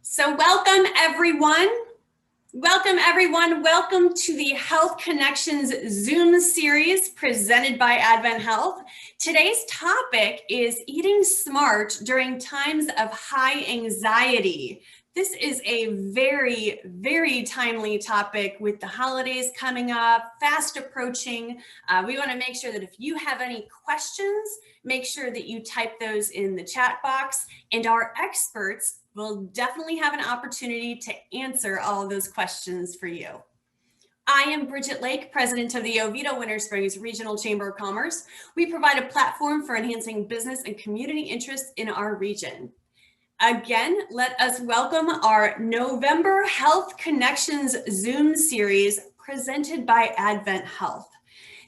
So welcome everyone. Welcome to the Health Connections Zoom series presented by AdventHealth. Today's topic is eating smart during times of high anxiety. This is a very, very timely topic with the holidays coming up, fast approaching. We want to make sure that if you have any questions, make sure that you type those in the chat box, and our experts will definitely have an opportunity to answer all of those questions for you. I am Bridget Lake, president of the Oviedo Winter Springs Regional Chamber of Commerce. We provide a platform for enhancing business and community interests in our region. Again, let us welcome our November Health Connections Zoom series presented by AdventHealth.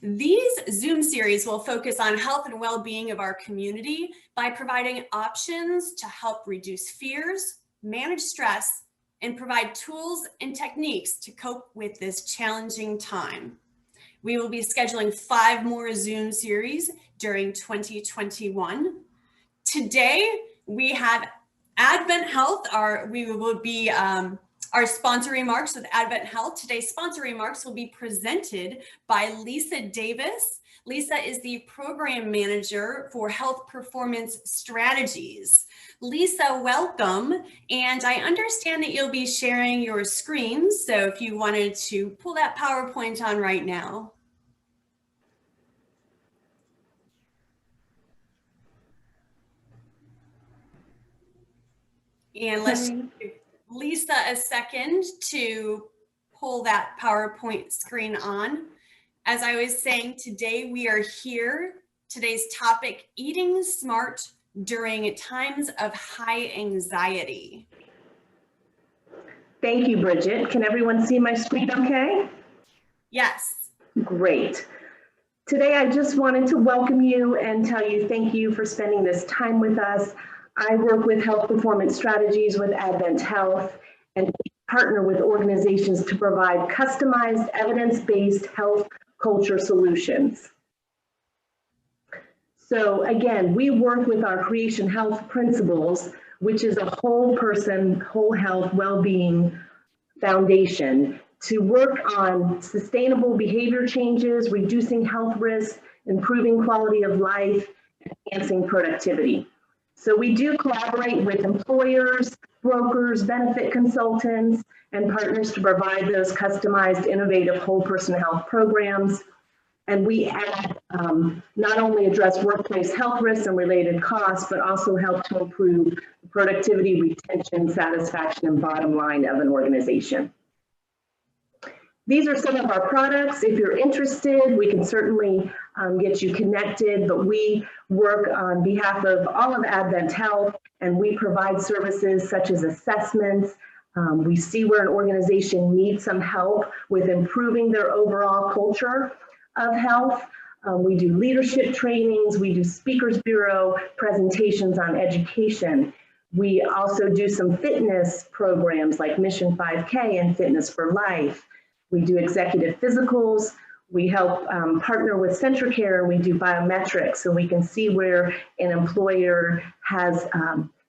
These Zoom series will focus on health and well-being of our community by providing options to help reduce fears, manage stress, and provide tools and techniques to cope with this challenging time. We will be scheduling 5 more Zoom series during 2021. Today, we have AdventHealth. Our sponsor remarks with AdventHealth. Today's sponsor remarks will be presented by Lisa Davis. Lisa is the program manager for Health Performance Strategies. Lisa, welcome. And I understand that you'll be sharing your screen. So if you wanted to pull that PowerPoint on right now. And let's give Lisa a second to pull that PowerPoint screen on. As I was saying, today we are here. Today's topic, eating smart during times of high anxiety. Thank you, Bridget. Can everyone see my screen okay? Yes. Great. Today, I just wanted to welcome you and tell you thank you for spending this time with us. I work with Health Performance Strategies with AdventHealth, and we partner with organizations to provide customized evidence-based health culture solutions. So again, we work with our Creation Health principles, which is a whole person, whole health, well-being foundation to work on sustainable behavior changes, reducing health risks, improving quality of life, enhancing productivity. So we do collaborate with employers, brokers, benefit consultants, and partners to provide those customized, innovative whole person health programs. And we not only address workplace health risks and related costs, but also help to improve productivity, retention, satisfaction, and bottom line of an organization. These are some of our products. If you're interested, we can certainly get you connected, but we work on behalf of all of AdventHealth, and we provide services such as assessments. We see where an organization needs some help with improving their overall culture of health. We do leadership trainings, we do speakers bureau presentations on education. We also do some fitness programs like Mission 5K and Fitness for Life. We do executive physicals. We help partner with Centricare. We do biometrics so we can see where an employer has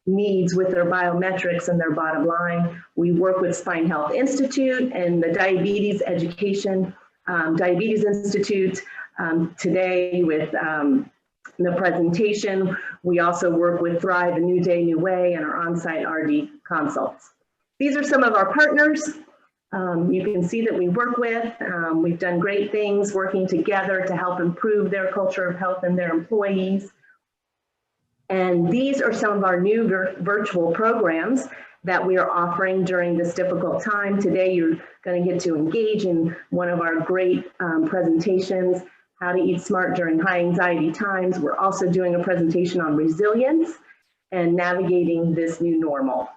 needs with their biometrics and their bottom line. We work with Spine Health Institute and the Diabetes Institute today with the presentation. We also work with Thrive, A New Day, New Way, and our on-site RD consults. These are some of our partners. You can see that we work with. We've done great things working together to help improve their culture of health and their employees. And these are some of our new virtual programs that we are offering during this difficult time. Today, you're going to get to engage in one of our great presentations, How to Eat Smart During High Anxiety Times. We're also doing a presentation on resilience and navigating this new normal.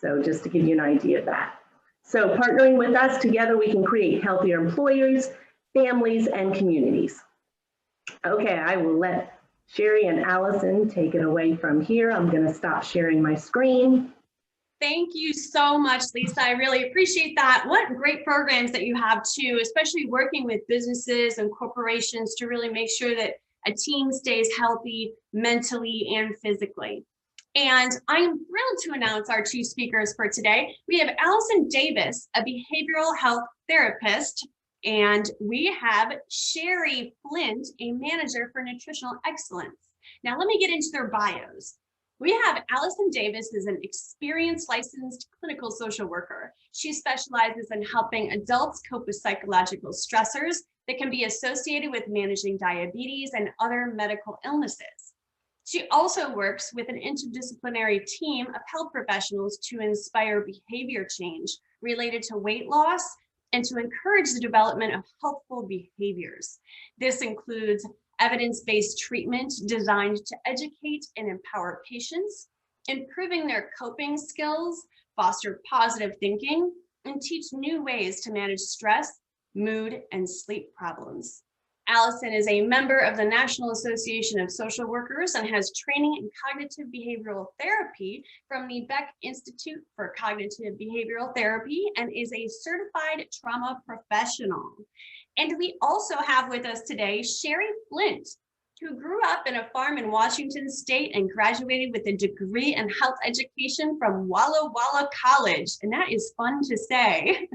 So just to give you an idea of that. So partnering with us, together we can create healthier employers, families, and communities. Okay, I will let Sherry and Allison take it away from here. I'm going to stop sharing my screen. Thank you so much, Lisa. I really appreciate that. What great programs that you have too, especially working with businesses and corporations to really make sure that a team stays healthy mentally and physically. And I am thrilled to announce our two speakers for today. We have Allison Davis, a behavioral health therapist, and we have Sherry Flint, a manager for nutritional excellence. Now, let me get into their bios. We have Allison Davis is an experienced licensed clinical social worker. She specializes in helping adults cope with psychological stressors that can be associated with managing diabetes and other medical illnesses. She also works with an interdisciplinary team of health professionals to inspire behavior change related to weight loss and to encourage the development of healthful behaviors. This includes evidence-based treatment designed to educate and empower patients, improving their coping skills, foster positive thinking, and teach new ways to manage stress, mood, and sleep problems. Allison is a member of the National Association of Social Workers and has training in cognitive behavioral therapy from the Beck Institute for Cognitive Behavioral Therapy and is a certified trauma professional. And we also have with us today Sherry Flint, who grew up in a farm in Washington State and graduated with a degree in health education from Walla Walla College. And that is fun to say.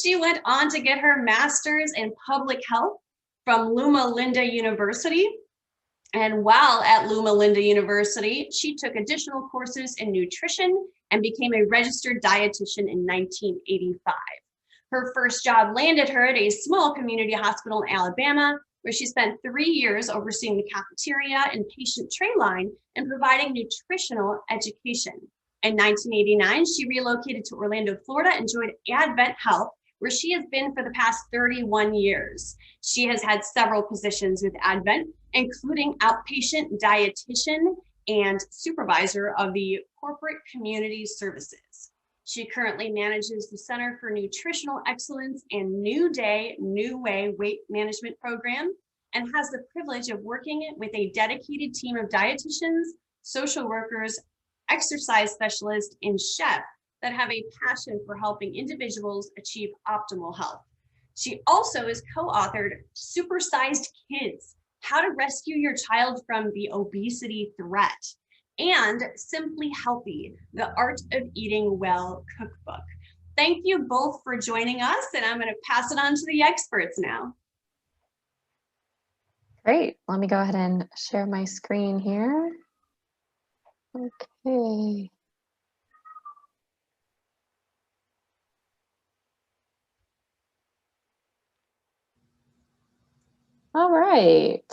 She went on to get her master's in public health from Loma Linda University. And while at Loma Linda University, she took additional courses in nutrition and became a registered dietitian in 1985. Her first job landed her at a small community hospital in Alabama, where she spent 3 years overseeing the cafeteria and patient tray line and providing nutritional education. In 1989, she relocated to Orlando, Florida, and joined AdventHealth, where she has been for the past 31 years. She has had several positions with Advent, including outpatient dietitian and supervisor of the corporate community services. She currently manages the Center for Nutritional Excellence and New Day, New Way weight management program, and has the privilege of working with a dedicated team of dietitians, social workers, exercise specialists, and chefs that have a passion for helping individuals achieve optimal health. She also has co-authored Supersized Kids, How to Rescue Your Child from the Obesity Threat, and Simply Healthy, The Art of Eating Well cookbook. Thank you both for joining us, and I'm going to pass it on to the experts now. Great. Let me go ahead and share my screen here. Okay. All right.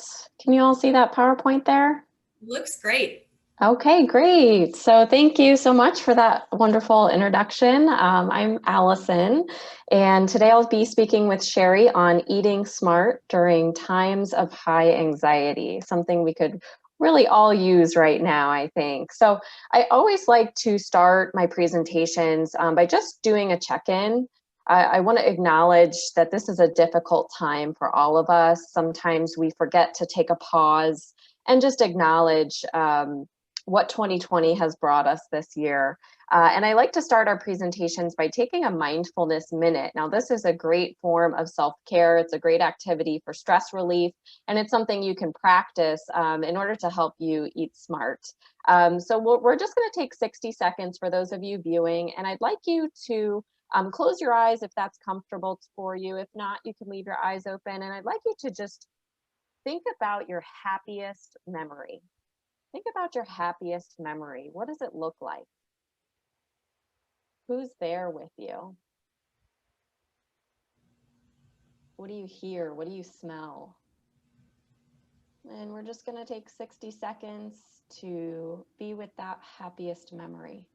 Can you all see that PowerPoint there? Looks great. Okay, great. So thank you so much for that wonderful introduction. I'm Allison, and today I'll be speaking with Sherry on eating smart during times of high anxiety, something we could really all use right now, I think. So I always like to start my presentations by just doing a check-in. I want to acknowledge that this is a difficult time for all of us. Sometimes we forget to take a pause and just acknowledge what 2020 has brought us this year. And I like to start our presentations by taking a mindfulness minute. Now, this is a great form of self-care. It's a great activity for stress relief, and it's something you can practice in order to help you eat smart. So we're just going to take 60 seconds for those of you viewing, and I'd like you to close your eyes if that's comfortable for you. If not, you can leave your eyes open, and I'd like you to just think about your happiest memory. Think about your happiest memory. What does it look like? Who's there with you? What do you hear? What do you smell? And we're just going to take 60 seconds to be with that happiest memory.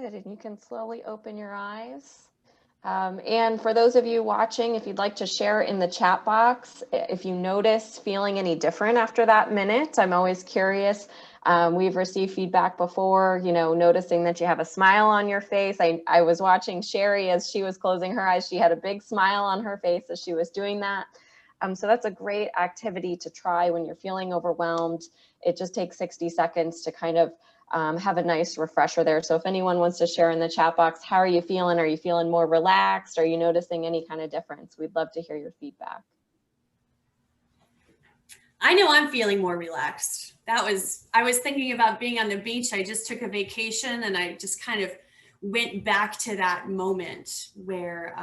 Good, and you can slowly open your eyes. And for those of you watching, if you'd like to share in the chat box, if you notice feeling any different after that minute, I'm always curious. We've received feedback before, noticing that you have a smile on your face. I was watching Sherry as she was closing her eyes. She had a big smile on her face as she was doing that. So that's a great activity to try when you're feeling overwhelmed. It just takes 60 seconds to kind of have a nice refresher there. So if anyone wants to share in the chat box, how are you feeling? Are you feeling more relaxed? Are you noticing any kind of difference? We'd love to hear your feedback. I know I'm feeling more relaxed. I was thinking about being on the beach. I just took a vacation and I just kind of went back to that moment where,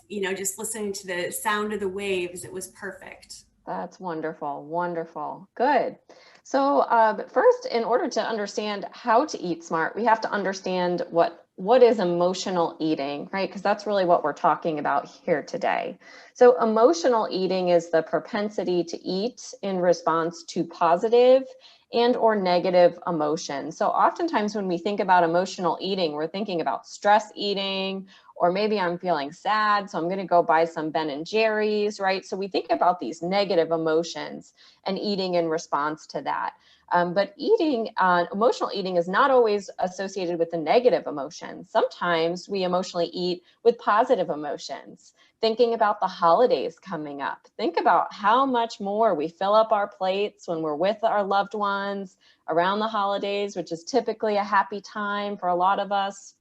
just listening to the sound of the waves, it was perfect. That's wonderful. Wonderful. Good. So first, in order to understand how to eat smart, we have to understand what is emotional eating, right? Because that's really what we're talking about here today. So emotional eating is the propensity to eat in response to positive and or negative emotions. So oftentimes when we think about emotional eating, we're thinking about stress eating, or maybe I'm feeling sad, so I'm going to go buy some Ben and Jerry's, right? So we think about these negative emotions and eating in response to that. But emotional eating is not always associated with the negative emotions. Sometimes we emotionally eat with positive emotions. Thinking about the holidays coming up. Think about how much more we fill up our plates when we're with our loved ones around the holidays, which is typically a happy time for a lot of us.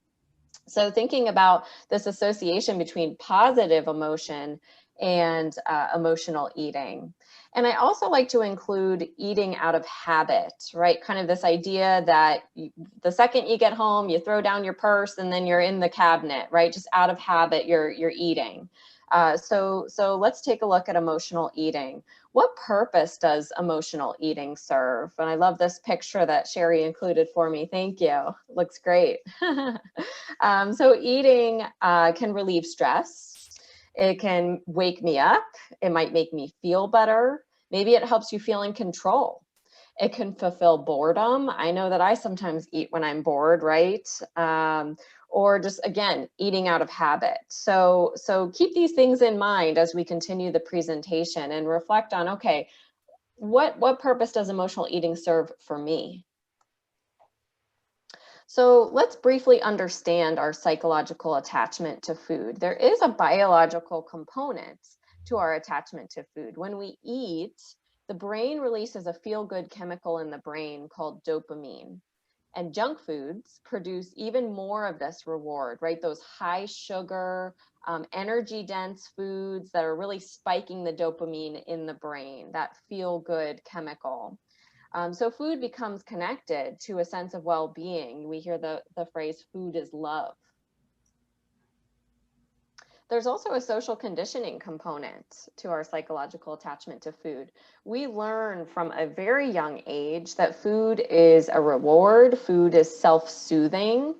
So thinking about this association between positive emotion and emotional eating. And I also like to include eating out of habit, right? Kind of this idea that the second you get home, you throw down your purse and then you're in the cabinet, right? Just out of habit, you're eating. So let's take a look at emotional eating. What purpose does emotional eating serve? And I love this picture that Sherry included for me. Thank you. Looks great. So eating can relieve stress. It can wake me up. It might make me feel better. Maybe it helps you feel in control. It can fulfill boredom. I know that I sometimes eat when I'm bored, right? Or just, again, eating out of habit. So keep these things in mind as we continue the presentation and reflect on, okay, what purpose does emotional eating serve for me? So let's briefly understand our psychological attachment to food. There is a biological component to our attachment to food. When we eat, the brain releases a feel-good chemical in the brain called dopamine. And junk foods produce even more of this reward, right? Those high sugar, energy dense foods that are really spiking the dopamine in the brain, that feel-good chemical. So food becomes connected to a sense of well-being. We hear the phrase, food is love. There's also a social conditioning component to our psychological attachment to food. We learn from a very young age that food is a reward, food is self-soothing.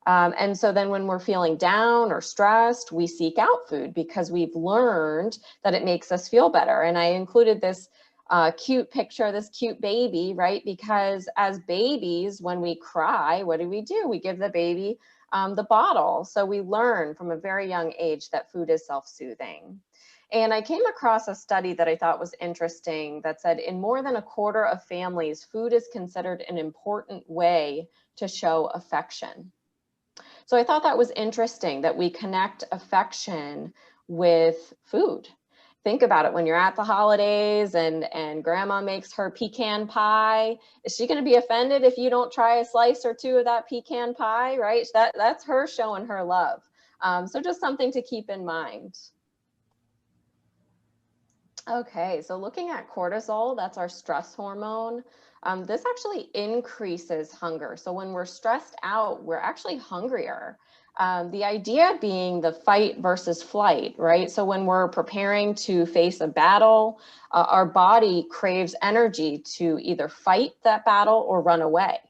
And so then when we're feeling down or stressed, we seek out food because we've learned that it makes us feel better. And I included this cute picture, this cute baby, right? Because as babies, when we cry, what do? We give the baby the bottle. So we learn from a very young age that food is self-soothing. And I came across a study that I thought was interesting that said in more than a quarter of families, food is considered an important way to show affection. So I thought that was interesting that we connect affection with food. Think about it when you're at the holidays and grandma makes her pecan pie. Is she going to be offended if you don't try a slice or two of that pecan pie, right? That's her showing her love. So just something to keep in mind. Okay, so looking at cortisol, that's our stress hormone. This actually increases hunger. So when we're stressed out, we're actually hungrier. The idea being the fight versus flight, right? So when we're preparing to face a battle, our body craves energy to either fight that battle or run away.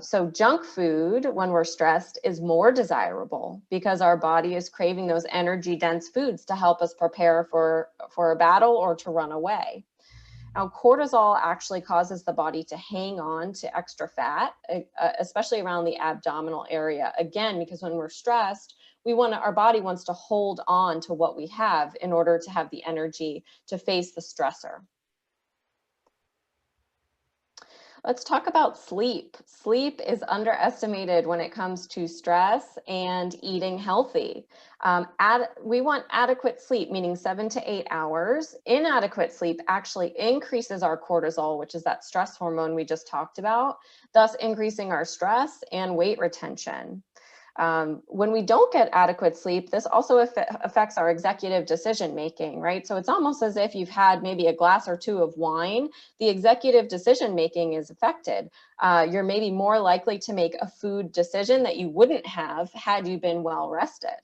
So junk food, when we're stressed, is more desirable because our body is craving those energy-dense foods to help us prepare for a battle or to run away. Now, cortisol actually causes the body to hang on to extra fat, especially around the abdominal area. Again, because when we're stressed, our body wants to hold on to what we have in order to have the energy to face the stressor. Let's talk about sleep. Sleep is underestimated when it comes to stress and eating healthy. We want adequate sleep, meaning 7 to 8 hours. Inadequate sleep actually increases our cortisol, which is that stress hormone we just talked about, thus increasing our stress and weight retention. When we don't get adequate sleep, this also affects our executive decision making, right? So it's almost as if you've had maybe a glass or two of wine. The executive decision making is affected. You're maybe more likely to make a food decision that you wouldn't have had you been well rested.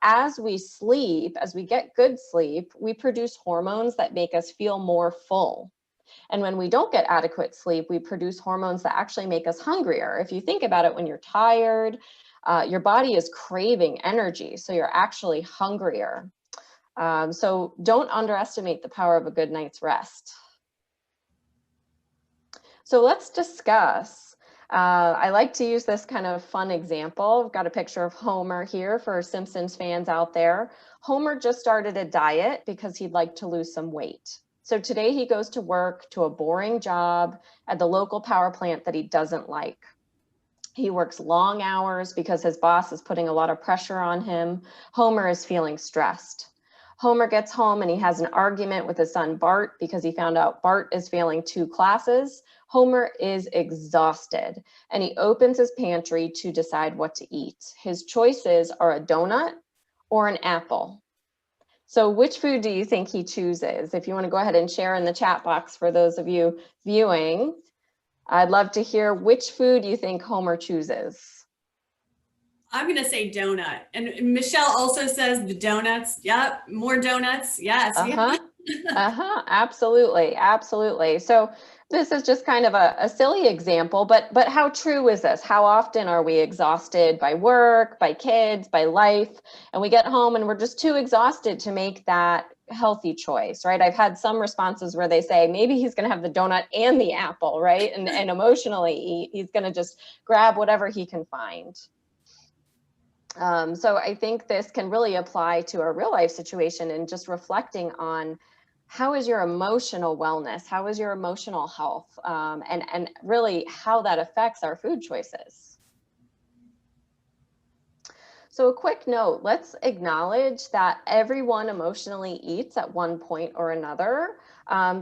As we sleep, as we get good sleep, we produce hormones that make us feel more full. And when we don't get adequate sleep, we produce hormones that actually make us hungrier. If you think about it, when you're tired, your body is craving energy, so you're actually hungrier. So don't underestimate the power of a good night's rest. So let's discuss. I like to use this kind of fun example. I've got a picture of Homer here for Simpsons fans out there. Homer just started a diet because he'd like to lose some weight. So today he goes to work to a boring job at the local power plant that he doesn't like. He works long hours because his boss is putting a lot of pressure on him. Homer is feeling stressed. Homer gets home and he has an argument with his son Bart because he found out Bart is failing 2 classes. Homer is exhausted and he opens his pantry to decide what to eat. His choices are a donut or an apple. So which food do you think he chooses? If you want to go ahead and share in the chat box for those of you viewing, I'd love to hear which food you think Homer chooses. I'm going to say donut. And Michelle also says the donuts. Yep. More donuts. Yes. Absolutely. Absolutely. So this is just kind of a silly example, but how true is this? How often are we exhausted by work, by kids, by life? And we get home and we're just too exhausted to make that healthy choice, right? I've had some responses where they say maybe he's going to have the donut and the apple, right? And emotionally, he's going to just grab whatever he can find. So I think this can really apply to a real life situation and just reflecting on how is your emotional wellness? How is your emotional health? And really how that affects our food choices. So a quick note, let's acknowledge that everyone emotionally eats at one point or another.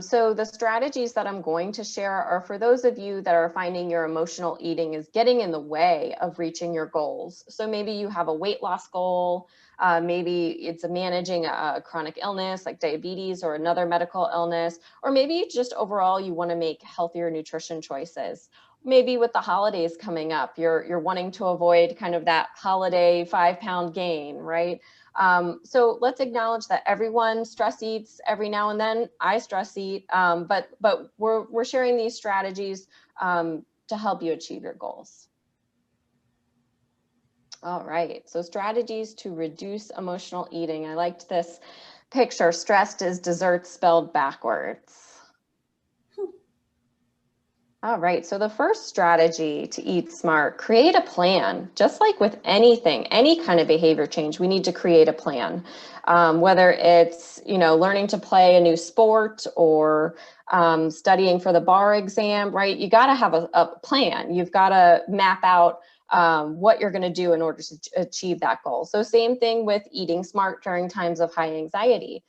So the strategies that I'm going to share are for those of you that are finding your emotional eating is getting in the way of reaching your goals. So maybe you have a weight loss goal, maybe it's managing a chronic illness like diabetes or another medical illness, or maybe just overall you want to make healthier nutrition choices. Maybe with the holidays coming up, you're wanting to avoid kind of that holiday 5-pound gain, right? So let's acknowledge that everyone stress eats every now and then. I stress eat, but we're sharing these strategies to help you achieve your goals. All right, so strategies to reduce emotional eating. I liked this picture. Stressed is dessert spelled backwards. All right, so the first strategy to eat smart, create a plan. Just like with anything, any kind of behavior change, we need to create a plan. Whether it's, learning to play a new sport or studying for the bar exam, right? You got to have a plan. You've got to map out what you're going to do in order to achieve that goal. So same thing with eating smart during times of high anxiety.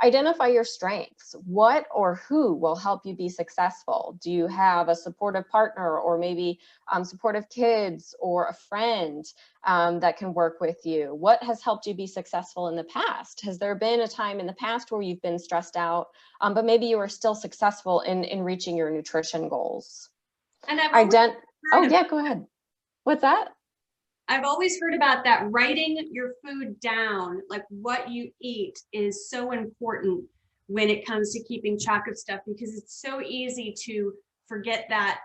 Identify your strengths. What or who will help you be successful? Do you have a supportive partner or maybe supportive kids or a friend that can work with you? What has helped you be successful in the past? Has there been a time in the past where you've been stressed out, but maybe you are still successful in reaching your nutrition goals? And Go ahead. What's that? I've always heard about that. Writing your food down, like what you eat, is so important when it comes to keeping track of stuff, because it's so easy to forget that,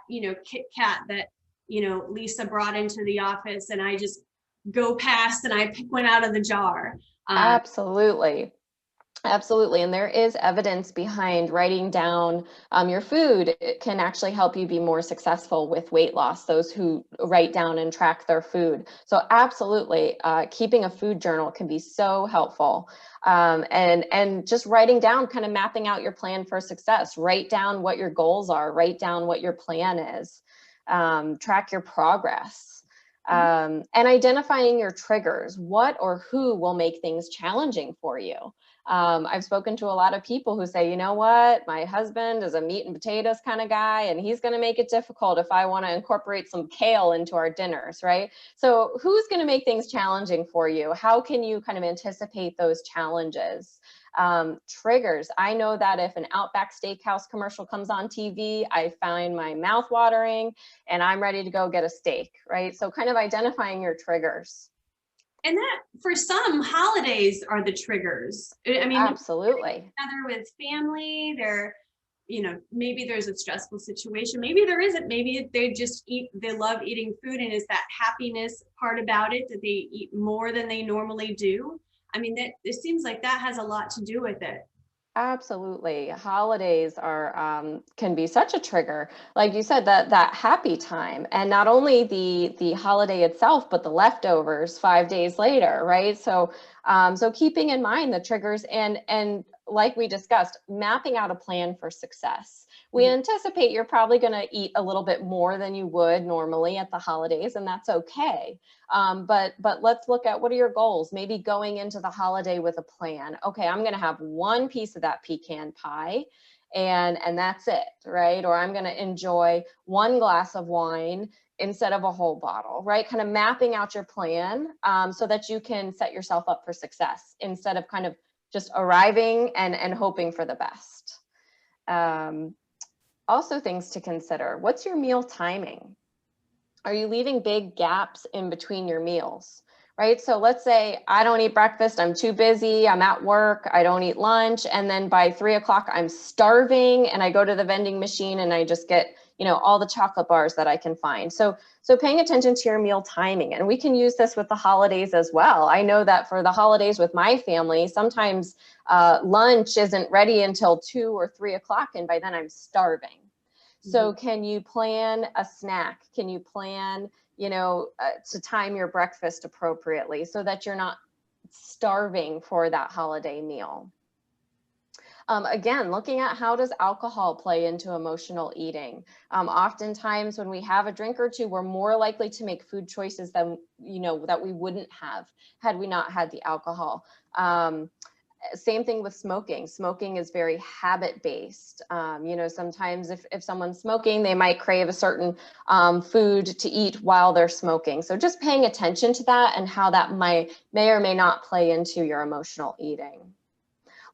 Kit Kat that, Lisa brought into the office and I just go past and I pick one out of the jar. Absolutely. Absolutely. And there is evidence behind writing down your food. It can actually help you be more successful with weight loss, those who write down and track their food. So absolutely, keeping a food journal can be so helpful. And just writing down, kind of mapping out your plan for success. Write down what your goals are, write down what your plan is, track your progress. And identifying your triggers. What or who will make things challenging for you? I've spoken to a lot of people who say, you know what, my husband is a meat and potatoes kind of guy, and he's going to make it difficult if I want to incorporate some kale into our dinners, right? So who's going to make things challenging for you? How can you kind of anticipate those challenges? Triggers. I know that if an Outback Steakhouse commercial comes on TV, I find my mouth watering and I'm ready to go get a steak, right? So kind of identifying your triggers. And that for some holidays are the triggers. I mean, Absolutely. together with family, maybe there's a stressful situation. Maybe there isn't. Maybe they love eating food, and it's that happiness part about it that they eat more than they normally do. I mean, it seems like that has a lot to do with it. Absolutely. Holidays are can be such a trigger. Like you said, that happy time, and not only the holiday itself, but the leftovers 5 days later, right? So keeping in mind the triggers and like we discussed, mapping out a plan for success. We anticipate you're probably going to eat a little bit more than you would normally at the holidays, and that's okay. But let's look at, what are your goals? Maybe going into the holiday with a plan. Okay, I'm going to have one piece of that pecan pie, and that's it, right? Or I'm going to enjoy one glass of wine instead of a whole bottle, right? Kind of mapping out your plan so that you can set yourself up for success instead of kind of just arriving and hoping for the best. Also, things to consider. What's your meal timing? Are you leaving big gaps in between your meals, right? So let's say I don't eat breakfast, I'm too busy, I'm at work, I don't eat lunch, and then by 3 o'clock I'm starving and I go to the vending machine and I just get, all the chocolate bars that I can find. So paying attention to your meal timing, and we can use this with the holidays as well. I know that for the holidays with my family, sometimes lunch isn't ready until 2 or 3 o'clock, and by then I'm starving. So can you plan a snack? Can you plan, to time your breakfast appropriately so that you're not starving for that holiday meal? Again, looking at, how does alcohol play into emotional eating? Oftentimes when we have a drink or two, we're more likely to make food choices than, that we wouldn't have had we not had the alcohol. Same thing with smoking. Smoking is very habit-based. Sometimes if someone's smoking, they might crave a certain food to eat while they're smoking. So just paying attention to that and how that may or may not play into your emotional eating.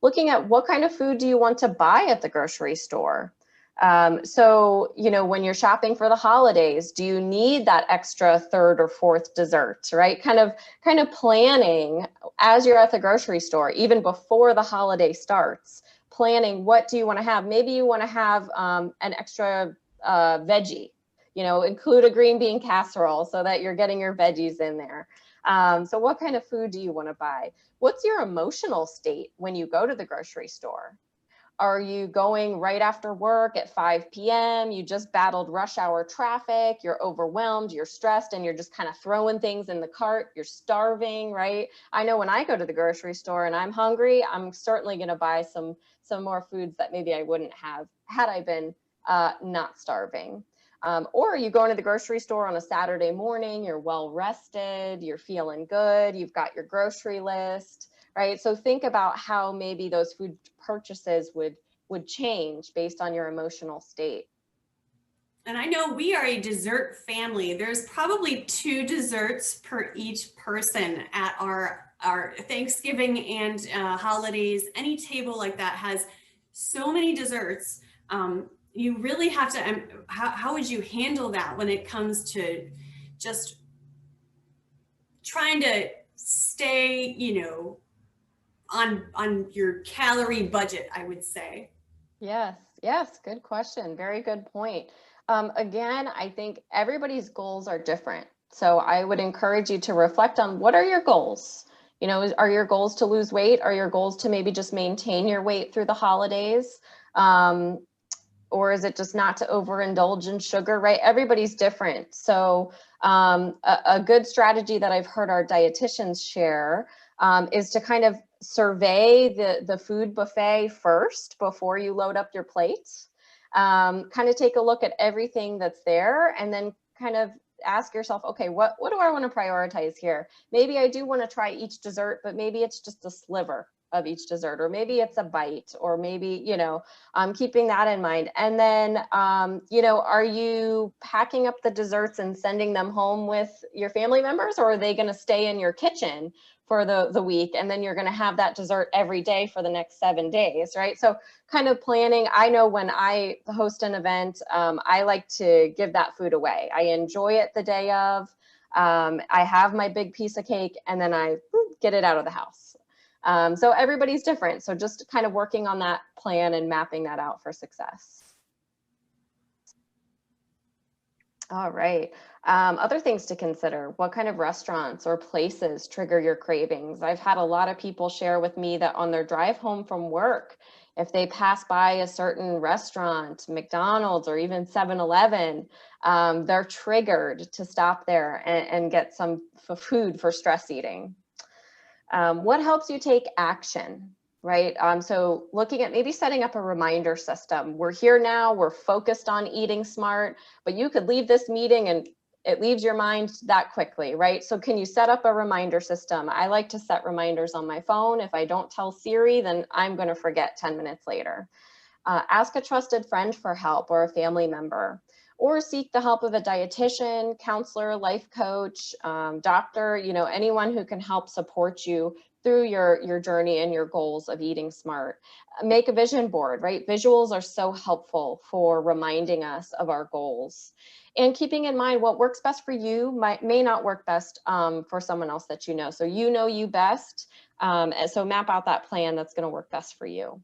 Looking at, what kind of food do you want to buy at the grocery store? When you're shopping for the holidays, do you need that extra third or fourth dessert, right? Kind of planning as you're at the grocery store, even before the holiday starts, planning, what do you want to have? Maybe you want to have an extra veggie, include a green bean casserole so that you're getting your veggies in there. So what kind of food do you want to buy? What's your emotional state when you go to the grocery store? Are you going right after work at 5 p.m.? You just battled rush hour traffic, you're overwhelmed, you're stressed, and you're just kind of throwing things in the cart, you're starving, right? I know when I go to the grocery store and I'm hungry, I'm certainly going to buy some more foods that maybe I wouldn't have had I been not starving. Or are you going to the grocery store on a Saturday morning, you're well rested, you're feeling good, you've got your grocery list, right? So think about how maybe those food purchases would change based on your emotional state. And I know we are a dessert family. There's probably 2 desserts per each person at our Thanksgiving and holidays. Any table like that has so many desserts. You really have to, how would you handle that when it comes to just trying to stay, on your calorie budget, I would say? Yes, good question. Very good point. Again, I think everybody's goals are different. So I would encourage you to reflect on, what are your goals? You know, are your goals to lose weight? Are your goals to maybe just maintain your weight through the holidays? Or is it just not to overindulge in sugar, right? Everybody's different. So a good strategy that I've heard our dietitians share is to kind of survey the food buffet first before you load up your plate. Kind of take a look at everything that's there, and then kind of ask yourself, okay, what do I want to prioritize here? Maybe I do want to try each dessert, but maybe it's just a sliver of each dessert, or maybe it's a bite, or maybe, you know, keeping that in mind. And then, you know, are you packing up the desserts and sending them home with your family members, or are they going to stay in your kitchen for the week, and then you're going to have that dessert every day for the next 7 days, right? So kind of planning. I know when I host an event, I like to give that food away. I enjoy it the day of. I have my big piece of cake, and then I get it out of the house. So everybody's different. So just kind of working on that plan and mapping that out for success. All right. Other things to consider: what kind of restaurants or places trigger your cravings? I've had a lot of people share with me that on their drive home from work, if they pass by a certain restaurant, McDonald's or even 7-Eleven, they're triggered to stop there and get some food for stress eating. What helps you take action, right? So looking at maybe setting up a reminder system. We're here now, we're focused on eating smart, but you could leave this meeting and it leaves your mind that quickly, right? So can you set up a reminder system? I like to set reminders on my phone. If I don't tell Siri, then I'm going to forget 10 minutes later. Ask a trusted friend for help, or a family member, or seek the help of a dietitian, counselor, life coach, doctor, you know, anyone who can help support you through your journey and your goals of eating smart. Make a vision board, right? Visuals are so helpful for reminding us of our goals. And keeping in mind what works best for you may not work best for someone else that you know. So you know you best. So map out that plan that's going to work best for you.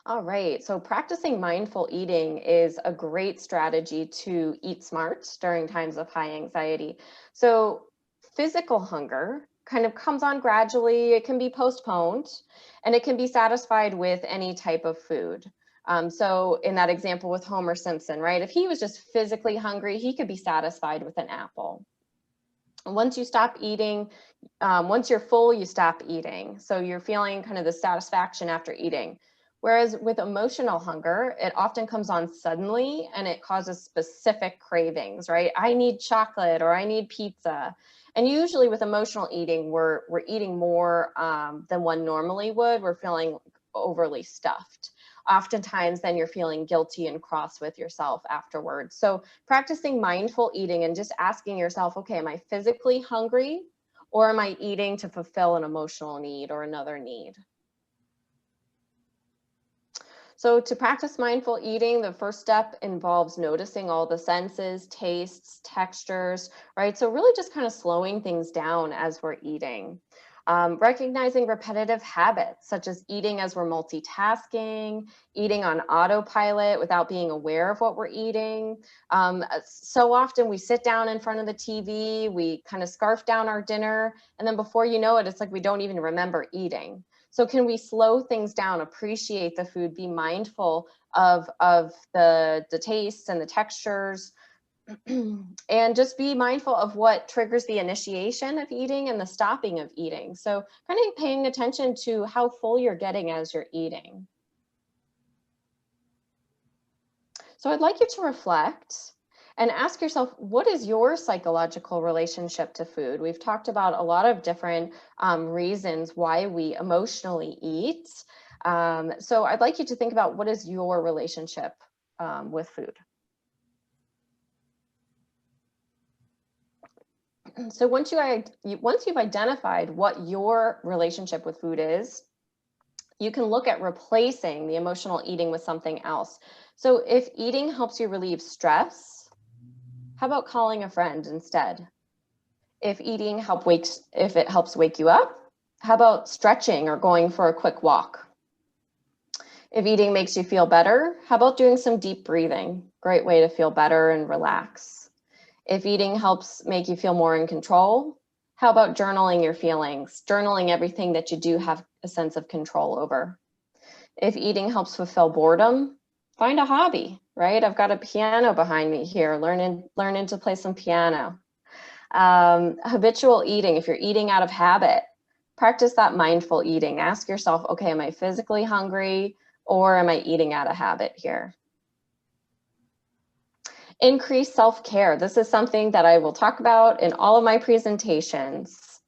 All right, so practicing mindful eating is a great strategy to eat smart during times of high anxiety. So physical hunger kind of comes on gradually, it can be postponed, and it can be satisfied with any type of food. So in that example with Homer Simpson, right? If he was just physically hungry, he could be satisfied with an apple. Once you stop eating, once you're full, you stop eating. So you're feeling kind of the satisfaction after eating. Whereas with emotional hunger, it often comes on suddenly and it causes specific cravings, right? I need chocolate, or I need pizza. And usually with emotional eating, we're eating more than one normally would. We're feeling overly stuffed. Oftentimes then you're feeling guilty and cross with yourself afterwards. So practicing mindful eating and just asking yourself, okay, am I physically hungry, or am I eating to fulfill an emotional need or another need? So to practice mindful eating, the first step involves noticing all the senses, tastes, textures, right? So really just kind of slowing things down as we're eating. Recognizing repetitive habits, such as eating as we're multitasking, eating on autopilot without being aware of what we're eating. So often we sit down in front of the TV, we kind of scarf down our dinner, and then before you know it, it's like we don't even remember eating. So can we slow things down, appreciate the food, be mindful of the tastes and the textures, and just be mindful of what triggers the initiation of eating and the stopping of eating. So kind of paying attention to how full you're getting as you're eating. So I'd like you to reflect and ask yourself, what is your psychological relationship to food? We've talked about a lot of different reasons why we emotionally eat. So I'd like you to think about, what is your relationship with food? So once you've identified what your relationship with food is, you can look at replacing the emotional eating with something else. So if eating helps you relieve stress, how about calling a friend instead? If it helps wake you up, how about stretching or going for a quick walk? If eating makes you feel better, how about doing some deep breathing? Great way to feel better and relax. If eating helps make you feel more in control, How about journaling your feelings, journaling everything that you do have a sense of control over? If eating helps fulfill boredom, find a hobby, right? I've got a piano behind me here, learning to play some piano. Habitual eating, if you're eating out of habit, practice that mindful eating. Ask yourself, okay, am I physically hungry or am I eating out of habit here? Increase self-care. This is something that I will talk about in all of my presentations.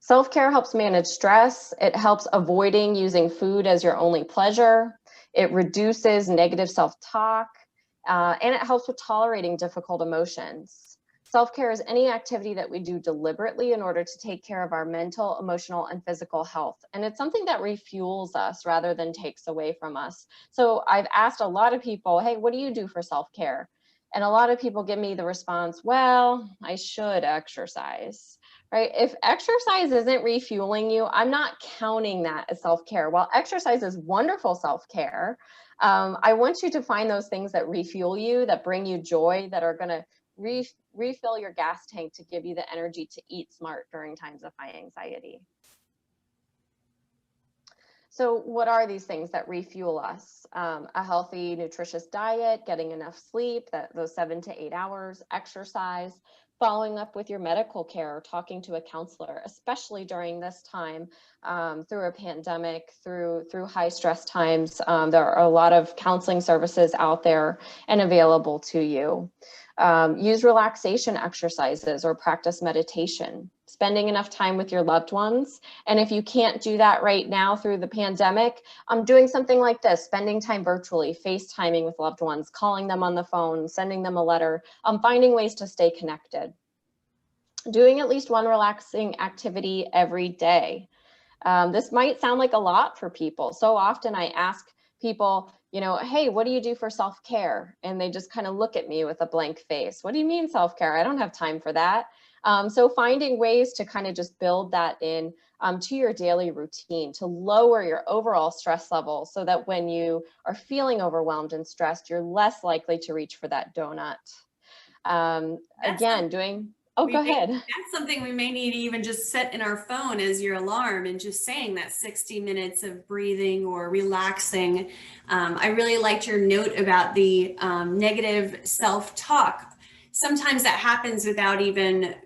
Self-care helps manage stress. It helps avoiding using food as your only pleasure. It reduces negative self-talk, and it helps with tolerating difficult emotions. Self-care is any activity that we do deliberately in order to take care of our mental, emotional, and physical health. And it's something that refuels us rather than takes away from us. So I've asked a lot of people, hey, what do you do for self-care? And a lot of people give me the response, well, I should exercise. Right? If exercise isn't refueling you, I'm not counting that as self-care. While exercise is wonderful self-care, I want you to find those things that refuel you, that bring you joy, that are going to refill your gas tank to give you the energy to eat smart during times of high anxiety. So what are these things that refuel us? A healthy, nutritious diet, getting enough sleep, those 7 to 8 hours, exercise, following up with your medical care, talking to a counselor, especially during this time, through a pandemic, through high stress times. There are a lot of counseling services out there and available to you. Use relaxation exercises or practice meditation, spending enough time with your loved ones. And if you can't do that right now through the pandemic, doing something like this, spending time virtually, FaceTiming with loved ones, calling them on the phone, sending them a letter, finding ways to stay connected. Doing at least one relaxing activity every day. This might sound like a lot for people. So often I ask people, hey, what do you do for self-care? And they just kind of look at me with a blank face. What do you mean self-care? I don't have time for that. So finding ways to kind of just build that in to your daily routine to lower your overall stress level so that when you are feeling overwhelmed and stressed, you're less likely to reach for that donut. Again, go ahead. That's something we may need to even just set in our phone as your alarm and just saying that 60 minutes of breathing or relaxing. I really liked your note about the negative self-talk. Sometimes that happens without even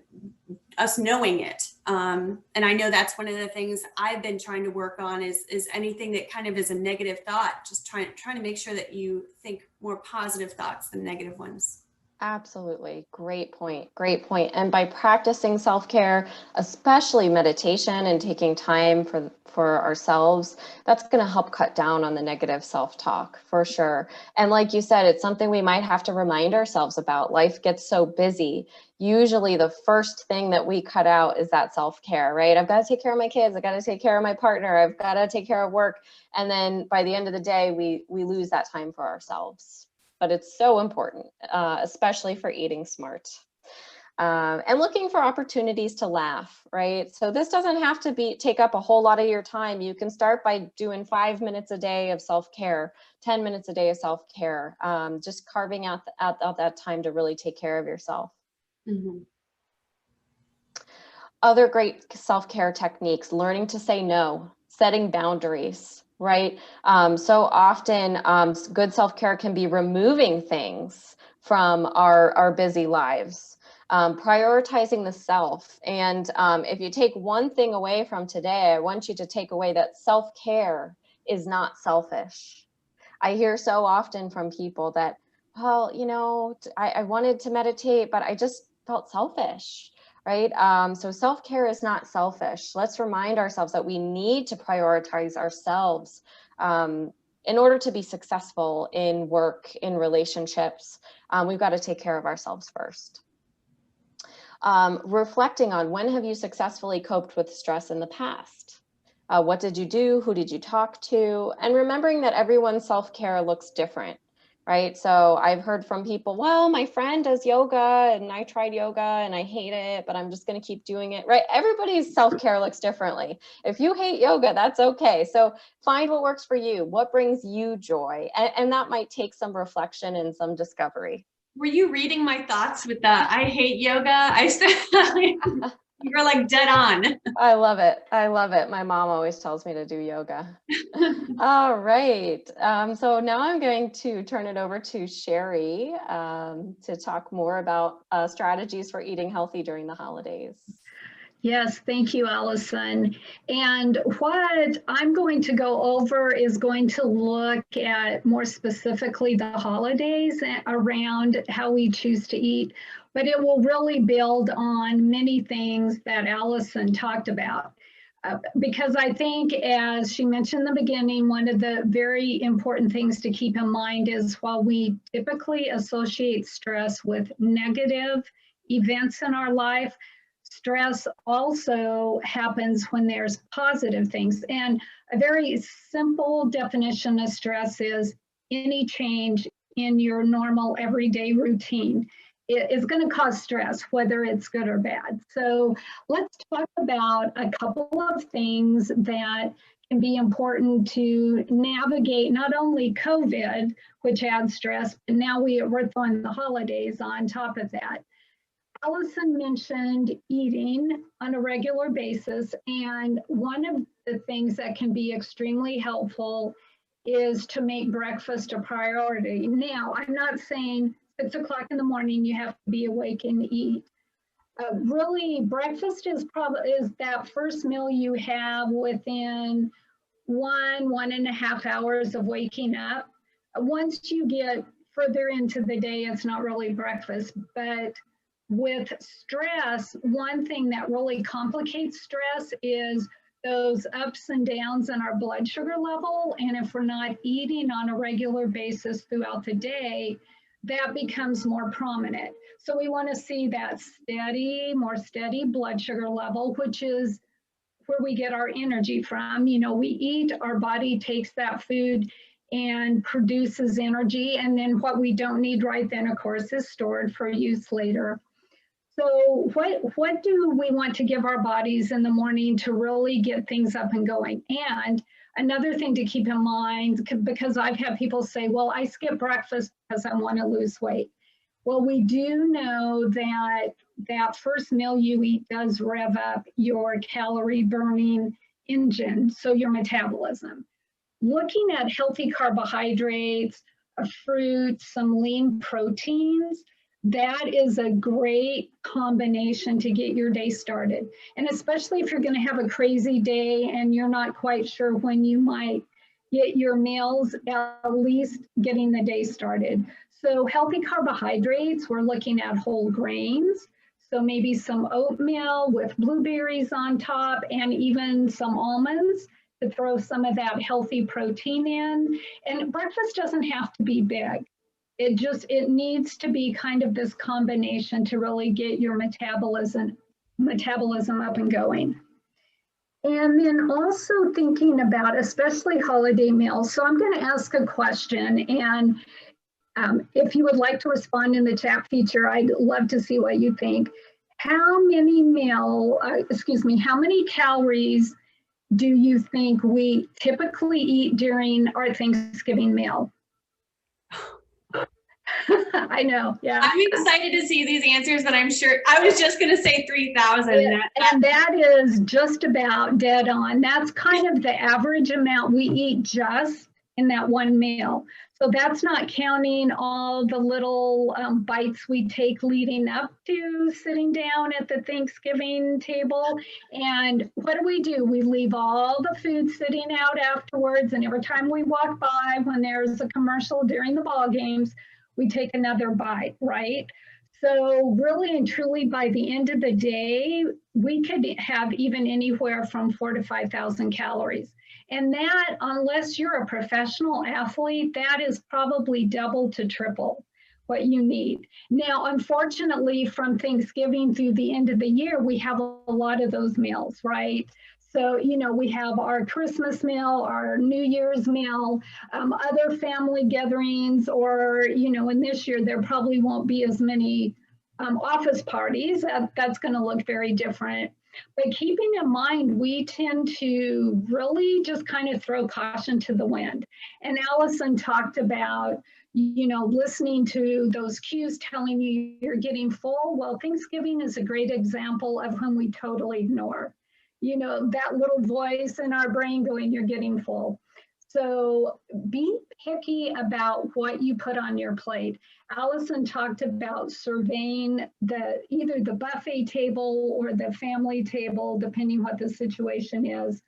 us knowing it. And I know that's one of the things I've been trying to work on is anything that kind of is a negative thought, just trying to make sure that you think more positive thoughts than negative ones. Absolutely. Great point. Great point. And by practicing self-care, especially meditation and taking time for ourselves, that's going to help cut down on the negative self-talk for sure. And like you said, it's something we might have to remind ourselves about. Life gets so busy. Usually the first thing that we cut out is that self-care, right? I've got to take care of my kids. I've got to take care of my partner. I've got to take care of work. And then by the end of the day, we lose that time for ourselves. But it's so important, especially for eating smart. And looking for opportunities to laugh, right? So this doesn't have to take up a whole lot of your time. You can start by doing 5 minutes a day of self-care, 10 minutes a day of self-care, just carving out that time to really take care of yourself. Mm-hmm. Other great self-care techniques, learning to say no, setting boundaries, right? So often good self-care can be removing things from our busy lives, prioritizing the self. And if you take one thing away from today, I want you to take away that self-care is not selfish. I hear so often from people that, well, I wanted to meditate, but I just felt selfish. Right? So self-care is not selfish. Let's remind ourselves that we need to prioritize ourselves in order to be successful in work, in relationships. We've got to take care of ourselves first. Reflecting on when have you successfully coped with stress in the past? What did you do? Who did you talk to? And remembering that everyone's self-care looks different. Right. So I've heard from people, well, my friend does yoga and I tried yoga and I hate it, but I'm just going to keep doing it. Right. Everybody's self-care looks differently. If you hate yoga, that's okay. So find what works for you, what brings you joy. And that might take some reflection and some discovery. Were you reading my thoughts with the I hate yoga? You were like dead on. I love it. I love it. My mom always tells me to do yoga. All right. So now I'm going to turn it over to Sherry to talk more about strategies for eating healthy during the holidays. Yes, thank you, Allison. And what I'm going to go over is going to look at more specifically the holidays around how we choose to eat, but it will really build on many things that Allison talked about. Because I think, as she mentioned in the beginning, one of the very important things to keep in mind is while we typically associate stress with negative events in our life, stress also happens when there's positive things. And a very simple definition of stress is any change in your normal everyday routine. It is going to cause stress, whether it's good or bad. So let's talk about a couple of things that can be important to navigate not only COVID, which adds stress, but now we're throwing the holidays on top of that. Allison mentioned eating on a regular basis, and one of the things that can be extremely helpful is to make breakfast a priority. Now, I'm not saying 6 o'clock in the morning you have to be awake and eat. Really, breakfast is that first meal you have within 1.5 hours of waking up. Once you get further into the day, it's not really breakfast, but with stress, one thing that really complicates stress is those ups and downs in our blood sugar level. And if we're not eating on a regular basis throughout the day, that becomes more prominent. So we want to see that more steady blood sugar level, which is where we get our energy from. You know, we eat, our body takes that food and produces energy. And then what we don't need right then, of course, is stored for use later. So what do we want to give our bodies in the morning to really get things up and going? And another thing to keep in mind, because I've had people say, well, I skip breakfast because I want to lose weight. Well, we do know that that first meal you eat does rev up your calorie burning engine, so your metabolism. Looking at healthy carbohydrates, fruits, some lean proteins, that is a great combination to get your day started. And especially if you're going to have a crazy day and you're not quite sure when you might get your meals, at least getting the day started. So healthy carbohydrates, we're looking at whole grains. So maybe some oatmeal with blueberries on top and even some almonds to throw some of that healthy protein in. And breakfast doesn't have to be big. It needs to be kind of this combination to really get your metabolism up and going. And then also thinking about, especially holiday meals. So I'm going to ask a question, and if you would like to respond in the chat feature, I'd love to see what you think. How many calories do you think we typically eat during our Thanksgiving meal? I know, yeah. I'm excited to see these answers, but I'm sure I was just going to say 3,000. And that is just about dead on. That's kind of the average amount we eat just in that one meal. So that's not counting all the little bites we take leading up to sitting down at the Thanksgiving table. And what do? We leave all the food sitting out afterwards. And every time we walk by, when there's a commercial during the ball games, we take another bite, right? So really and truly, by the end of the day, we could have even anywhere from 4,000 to 5,000 calories. And that, unless you're a professional athlete, that is probably double to triple what you need. Now, unfortunately, from Thanksgiving through the end of the year, we have a lot of those meals, right? So, you know, we have our Christmas meal, our New Year's meal, other family gatherings, or, you know, in this year, there probably won't be as many office parties. That's going to look very different. But keeping in mind, we tend to really just kind of throw caution to the wind. And Allison talked about listening to those cues telling you you're getting full. Well, Thanksgiving is a great example of when we totally ignore, that little voice in our brain going, you're getting full. So be picky about what you put on your plate. Allison talked about surveying either the buffet table or the family table, depending what the situation is.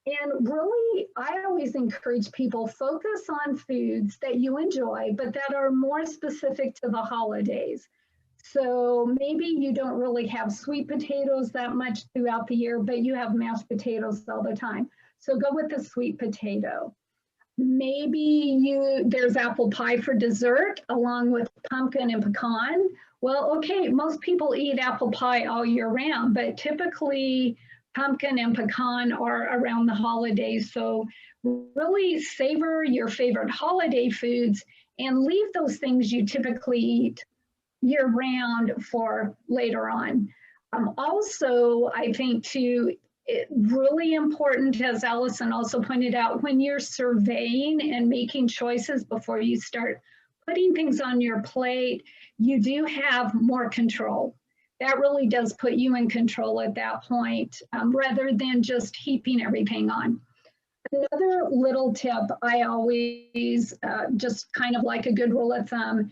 And really, I always encourage people, focus on foods that you enjoy, but that are more specific to the holidays. So maybe you don't really have sweet potatoes that much throughout the year, but you have mashed potatoes all the time. So go with the sweet potato. Maybe there's apple pie for dessert along with pumpkin and pecan. Well, okay, most people eat apple pie all year round, but typically pumpkin and pecan are around the holidays. So really savor your favorite holiday foods and leave those things you typically eat year round for later on. Also, I think too, really important, as Allison also pointed out, when you're surveying and making choices before you start putting things on your plate, you do have more control. That really does put you in control at that point, rather than just heaping everything on. Another little tip I always, just kind of like a good rule of thumb,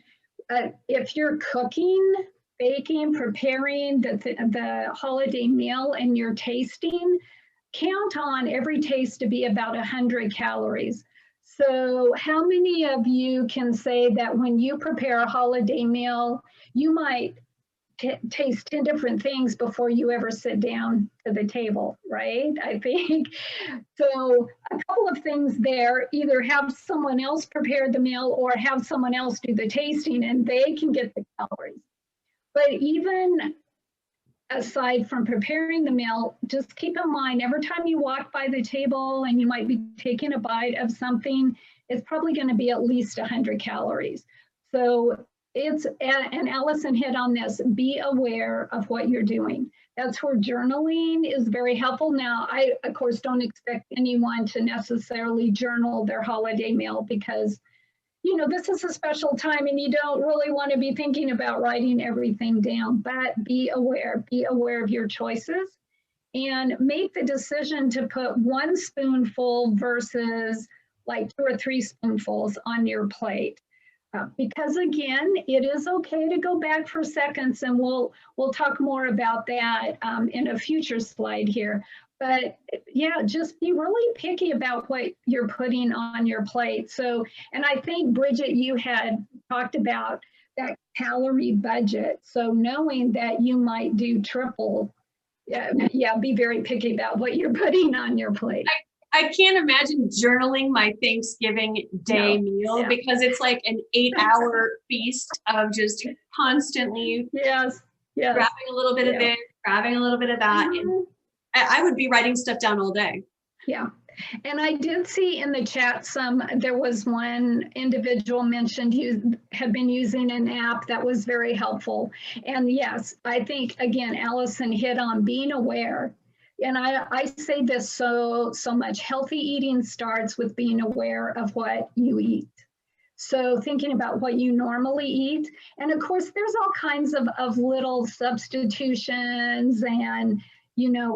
if you're cooking, baking, preparing the holiday meal and you're tasting, count on every taste to be about 100 calories. So how many of you can say that when you prepare a holiday meal, you might taste 10 different things before you ever sit down to the table, right? I think. So a couple of things there, either have someone else prepare the meal or have someone else do the tasting and they can get the calories. But even aside from preparing the meal, just keep in mind, every time you walk by the table and you might be taking a bite of something, it's probably going to be at least 100 calories. So and Allison hit on this, be aware of what you're doing. That's where journaling is very helpful. Now, I, of course, don't expect anyone to necessarily journal their holiday meal because, this is a special time and you don't really want to be thinking about writing everything down, but be aware of your choices and make the decision to put 1 spoonful versus like 2 or 3 spoonfuls on your plate. Because again, it is okay to go back for seconds, and we'll talk more about that in a future slide here. But yeah, just be really picky about what you're putting on your plate. So, and I think Bridget, you had talked about that calorie budget. So knowing that you might do triple, be very picky about what you're putting on your plate. I can't imagine journaling my Thanksgiving Day meal because it's like an 8-hour feast of just constantly grabbing a little bit of this, grabbing a little bit of that. And I would be writing stuff down all day. Yeah. And I did see in the chat there was one individual mentioned you had been using an app that was very helpful. And yes, I think, again, Allison hit on being aware. And I say this so much, healthy eating starts with being aware of what you eat. So thinking about what you normally eat. And of course, there's all kinds of little substitutions and,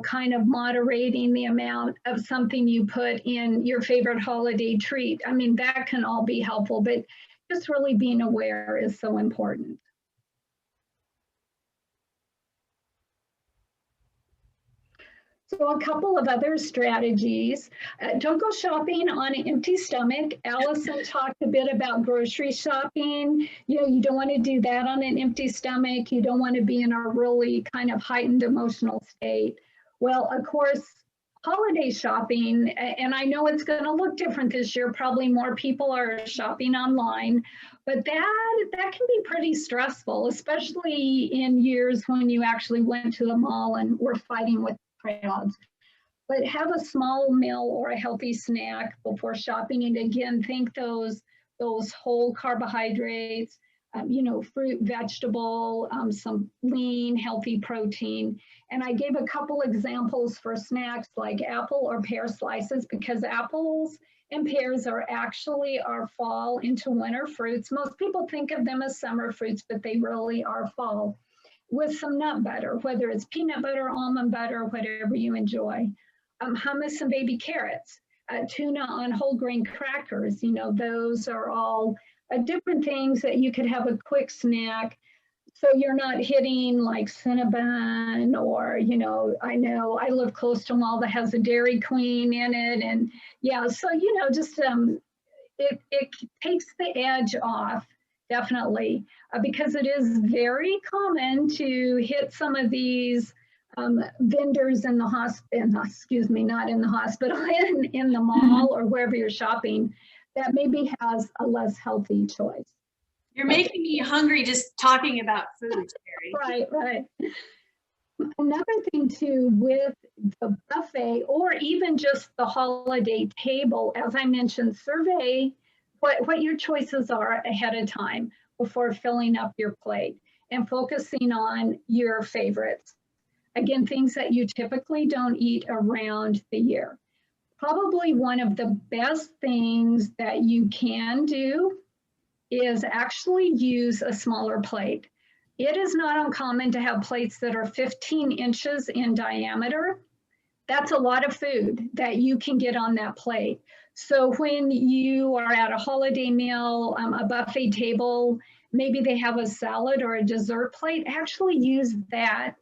kind of moderating the amount of something you put in your favorite holiday treat. I mean, that can all be helpful, but just really being aware is so important. So a couple of other strategies. Don't go shopping on an empty stomach. Allison talked a bit about grocery shopping. You don't want to do that on an empty stomach. You don't want to be in a really kind of heightened emotional state. Well, of course, holiday shopping, and I know it's going to look different this year. Probably more people are shopping online, but that can be pretty stressful, especially in years when you actually went to the mall and were fighting with crowds. But have a small meal or a healthy snack before shopping. And again, think those whole carbohydrates, fruit, vegetable, some lean, healthy protein. And I gave a couple examples for snacks like apple or pear slices, because apples And pears are actually our fall into winter fruits. Most people think of them as summer fruits, but they really are fall, with some nut butter, whether it's peanut butter, almond butter, whatever you enjoy. Hummus and baby carrots, tuna on whole grain crackers, those are all different things that you could have a quick snack. So you're not hitting like Cinnabon or, I know I live close to a mall that has a Dairy Queen in it. And yeah, so, just it takes the edge off, definitely, because it is very common to hit some of these vendors in the hospital, excuse me, not in the hospital, in the mall or wherever you're shopping, that maybe has a less healthy choice. You're making me hungry just talking about food, Sherry. Right. Another thing too with the buffet or even just the holiday table, as I mentioned, survey what your choices are ahead of time before filling up your plate and focusing on your favorites. Again, things that you typically don't eat around the year. Probably one of the best things that you can do is actually use a smaller plate. It is not uncommon to have plates that are 15 inches in diameter. That's a lot of food that you can get on that plate. So when you are at a holiday meal, a buffet table, maybe they have a salad or a dessert plate, actually use that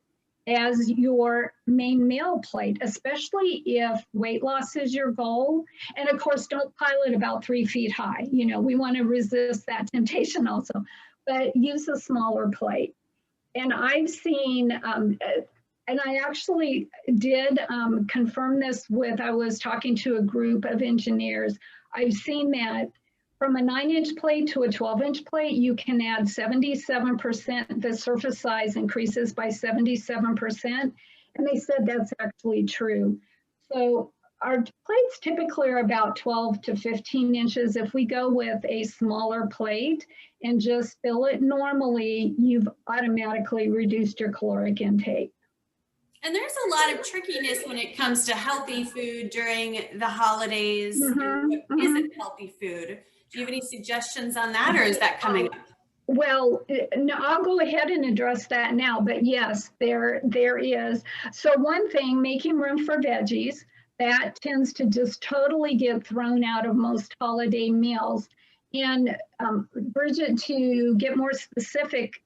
as your main meal plate, especially if weight loss is your goal. And of course, don't pile it about 3 feet high. We want to resist that temptation also, but use a smaller plate. And I've seen, and I actually did confirm this I was talking to a group of engineers. I've seen that from a 9-inch plate to a 12-inch plate, you can add 77%. The surface size increases by 77%. And they said that's actually true. So our plates typically are about 12 to 15 inches. If we go with a smaller plate and just fill it normally, you've automatically reduced your caloric intake. And there's a lot of trickiness when it comes to healthy food during the holidays. What isn't healthy food? Do you have any suggestions on that, or is that coming up? Well, no, I'll go ahead and address that now, but yes, there is. So one thing, making room for veggies, that tends to just totally get thrown out of most holiday meals. And Bridget, to get more specific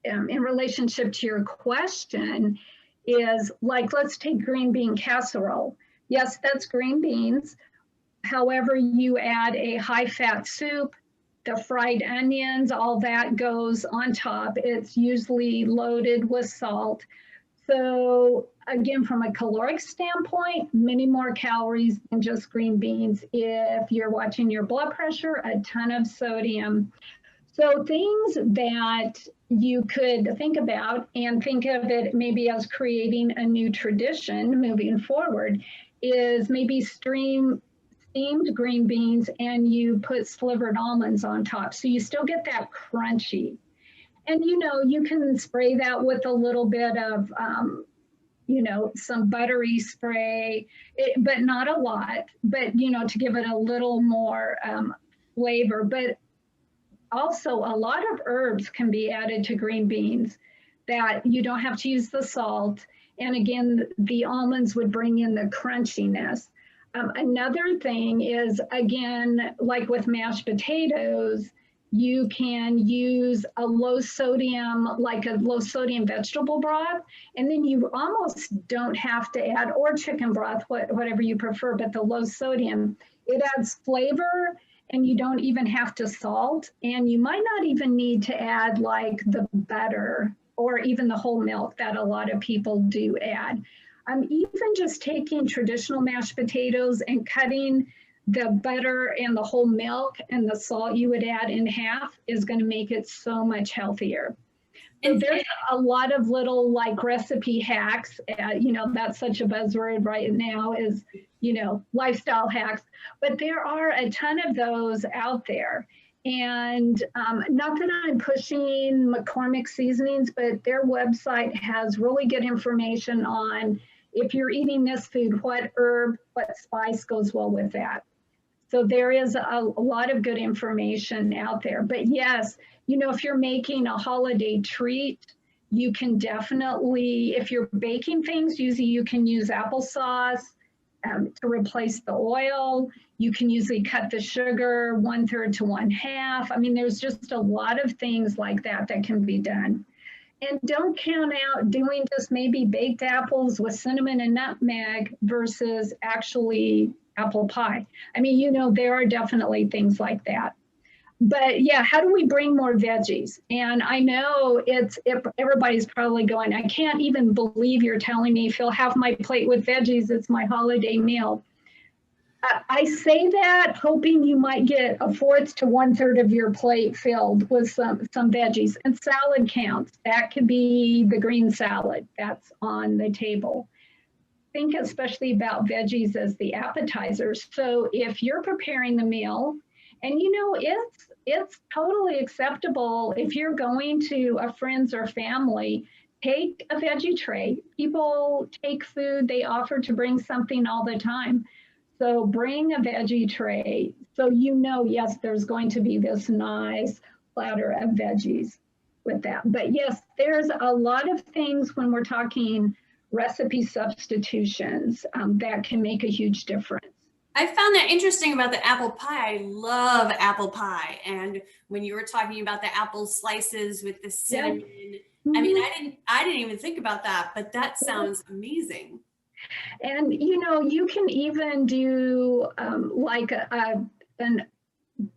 in relationship to your question, is like, let's take green bean casserole. Yes, that's green beans. However, you add a high-fat soup, the fried onions, all that goes on top. It's usually loaded with salt. So again, from a caloric standpoint, many more calories than just green beans. If you're watching your blood pressure, a ton of sodium. So things that you could think about and think of it maybe as creating a new tradition moving forward is maybe steamed green beans and you put slivered almonds on top. So you still get that crunchy. And you can spray that with a little bit of, some buttery spray, but not a lot, but, to give it a little more flavor. But also a lot of herbs can be added to green beans that you don't have to use the salt. And again, the almonds would bring in the crunchiness. Another thing is, again, like with mashed potatoes, you can use a low sodium vegetable broth, and then you almost don't have to add, or chicken broth, whatever you prefer, but the low sodium, it adds flavor and you don't even have to salt. And you might not even need to add like the butter or even the whole milk that a lot of people do add. Even just taking traditional mashed potatoes and cutting the butter and the whole milk and the salt you would add in half is going to make it so much healthier. And there's a lot of little like recipe hacks, that's such a buzzword right now is, lifestyle hacks, but there are a ton of those out there. And not that I'm pushing McCormick Seasonings, but their website has really good information on if you're eating this food, what herb, what spice goes well with that. So there is a lot of good information out there. But yes, you know, if you're making a holiday treat, you can definitely, if you're baking things, usually you can use applesauce to replace the oil. You can usually cut the sugar 1/3 to 1/2. I mean, there's just a lot of things like that that can be done. And don't count out doing just maybe baked apples with cinnamon and nutmeg versus actually apple pie. I mean, you know, there are definitely things like that. But yeah, how do we bring more veggies? And I know everybody's probably going, I can't even believe you're telling me fill half my plate with veggies. It's my holiday meal. I say that hoping you might get 1/4 to 1/3 of your plate filled with some veggies, and salad counts. That could be the green salad that's on the table. Think especially about veggies as the appetizers. So if you're preparing the meal, and you know, it's totally acceptable if you're going to a friend's or family, take a veggie tray. People take food, they offer to bring something all the time. So bring a veggie tray. So you know, yes, there's going to be this nice platter of veggies with that. But yes, there's a lot of things when we're talking recipe substitutions that can make a huge difference. I found that interesting about the apple pie. I love apple pie. And when you were talking about the apple slices with the cinnamon, I mean, I didn't even think about that, but that sounds amazing. And you know, you can even do like an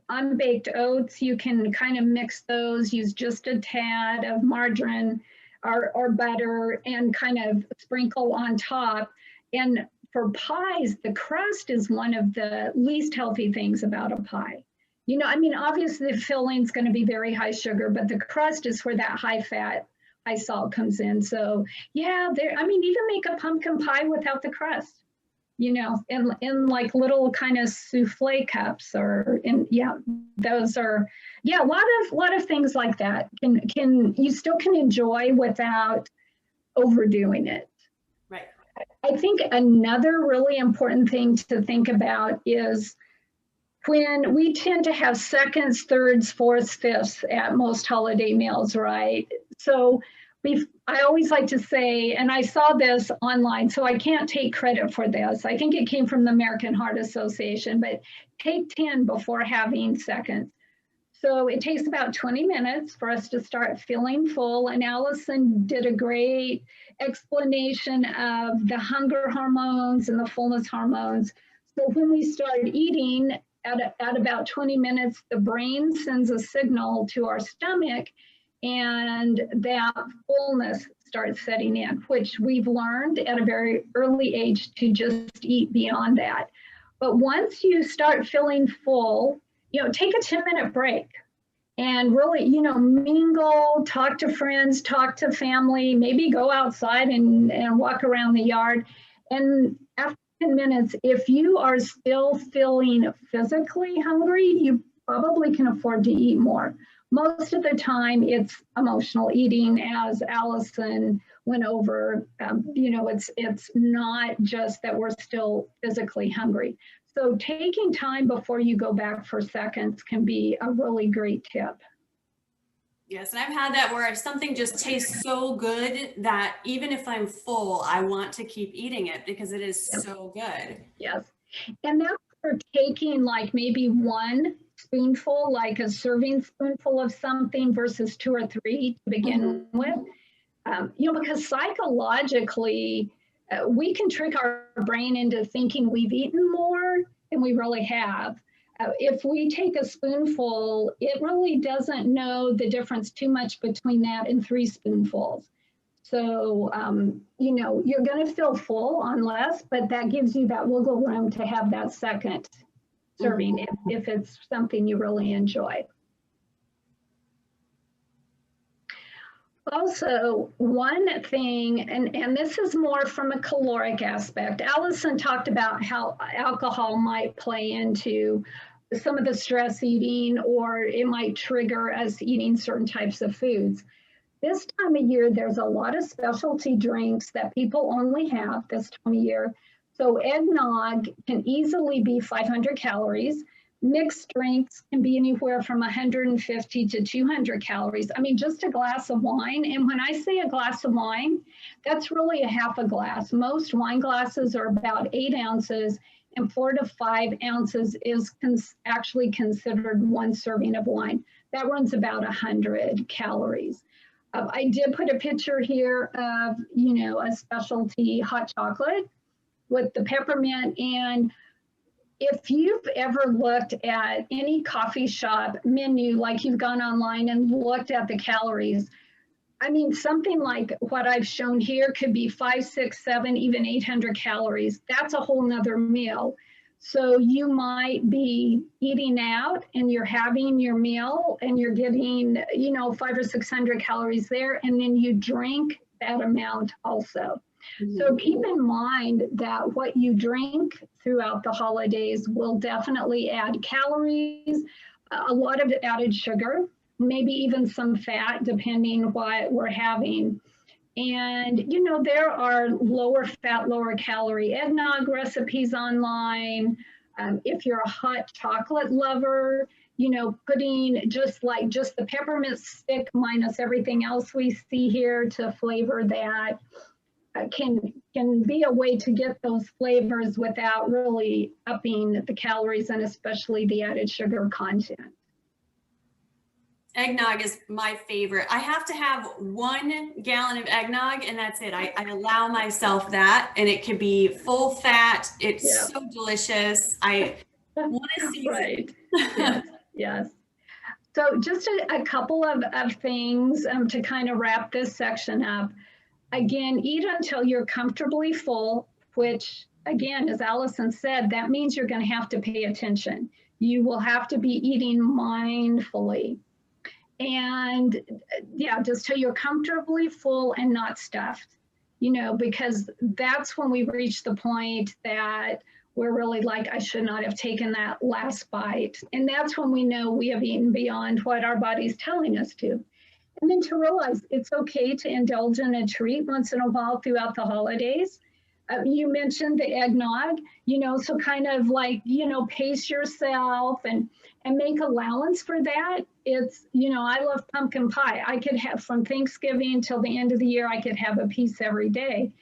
unbaked oats. You can kind of mix those, use just a tad of margarine or butter and kind of sprinkle on top. And for pies, the crust is one of the least healthy things about a pie. You know, I mean, obviously the filling is going to be very high sugar, but the crust is where that high fat, high salt comes in. So yeah, I mean, even make a pumpkin pie without the crust, you know, in like little kind of souffle cups those are, a lot of things like that can you still can enjoy without overdoing it. Right. I think another really important thing to think about is when we tend to have seconds, thirds, fourths, fifths at most holiday meals, right? So I always like to say, and I saw this online, so I can't take credit for this. I think it came from the American Heart Association, but take 10 before having seconds. So it takes about 20 minutes for us to start feeling full. And Allison did a great explanation of the hunger hormones and the fullness hormones. So when we start eating at about 20 minutes, the brain sends a signal to our stomach and that fullness starts setting in, which we've learned at a very early age to just eat beyond that. But once you start feeling full, you know, take a 10-minute break and really, you know, mingle, talk to friends, talk to family, maybe go outside and walk around the yard. And after 10 minutes, if you are still feeling physically hungry, you probably can afford to eat more. Most of the time, it's emotional eating, as Allison went over. You know, it's not just that we're still physically hungry. So taking time before you go back for seconds can be a really great tip. Yes, and I've had that where if something just tastes so good that even if I'm full, I want to keep eating it because it is so good. Yes, and that's for taking like maybe one spoonful, like a serving spoonful of something versus 2 or 3 to begin with. You know, because psychologically, we can trick our brain into thinking we've eaten more than we really have. If we take a spoonful, it really doesn't know the difference too much between that and 3 spoonfuls. So, you know, you're going to feel full on less, but that gives you that wiggle room to have that second serving if it's something you really enjoy. Also, one thing, and this is more from a caloric aspect, Allison talked about how alcohol might play into some of the stress eating, or it might trigger us eating certain types of foods. This time of year, there's a lot of specialty drinks that people only have this time of year. So eggnog can easily be 500 calories. Mixed drinks can be anywhere from 150 to 200 calories. I mean, just a glass of wine. And when I say a glass of wine, that's really a half a glass. Most wine glasses are about 8 ounces, and 4 to 5 ounces is actually considered one serving of wine. That runs about 100 calories. I did put a picture here of, a specialty hot chocolate with the peppermint. And if you've ever looked at any coffee shop menu, like you've gone online and looked at the calories, I mean, something like what I've shown here could be 5, 6, 7, even 800 calories. That's a whole nother meal. So you might be eating out and you're having your meal and you're getting, 500 or 600 calories there, and then you drink that amount also. So keep in mind that what you drink throughout the holidays will definitely add calories, a lot of added sugar, maybe even some fat, depending what we're having. And, there are lower fat, lower calorie eggnog recipes online. If you're a hot chocolate lover, putting just the peppermint stick minus everything else we see here to flavor that can be a way to get those flavors without really upping the calories and especially the added sugar content. Eggnog is my favorite. I have to have 1 gallon of eggnog and that's it. I allow myself that, and it can be full fat. It's so delicious. I want to see right. Yes. So just a couple of things to kind of wrap this section up. Again, eat until you're comfortably full, which again, as Allison said, that means you're going to have to pay attention. You will have to be eating mindfully. And just till you're comfortably full and not stuffed, because that's when we reach the point that we're really like, I should not have taken that last bite. And that's when we know we have eaten beyond what our body's telling us to. And then to realize it's okay to indulge in a treat once in a while throughout the holidays. You mentioned the eggnog, so kind of like, pace yourself and make allowance for that. It's, I love pumpkin pie. I could have from Thanksgiving till the end of the year, I could have a piece every day.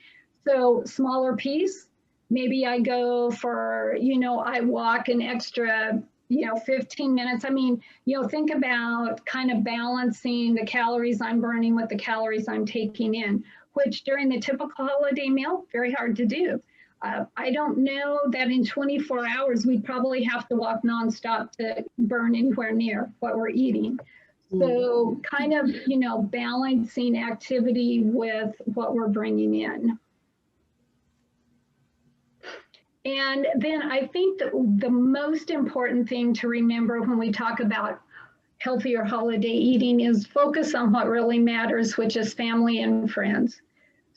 So smaller piece, maybe I go for, I walk an extra 15 minutes. I mean, think about kind of balancing the calories I'm burning with the calories I'm taking in, which during the typical holiday meal, very hard to do. I don't know that in 24 hours, we'd probably have to walk nonstop to burn anywhere near what we're eating. So kind of, balancing activity with what we're bringing in. And then I think that the most important thing to remember when we talk about healthier holiday eating is focus on what really matters, which is family and friends.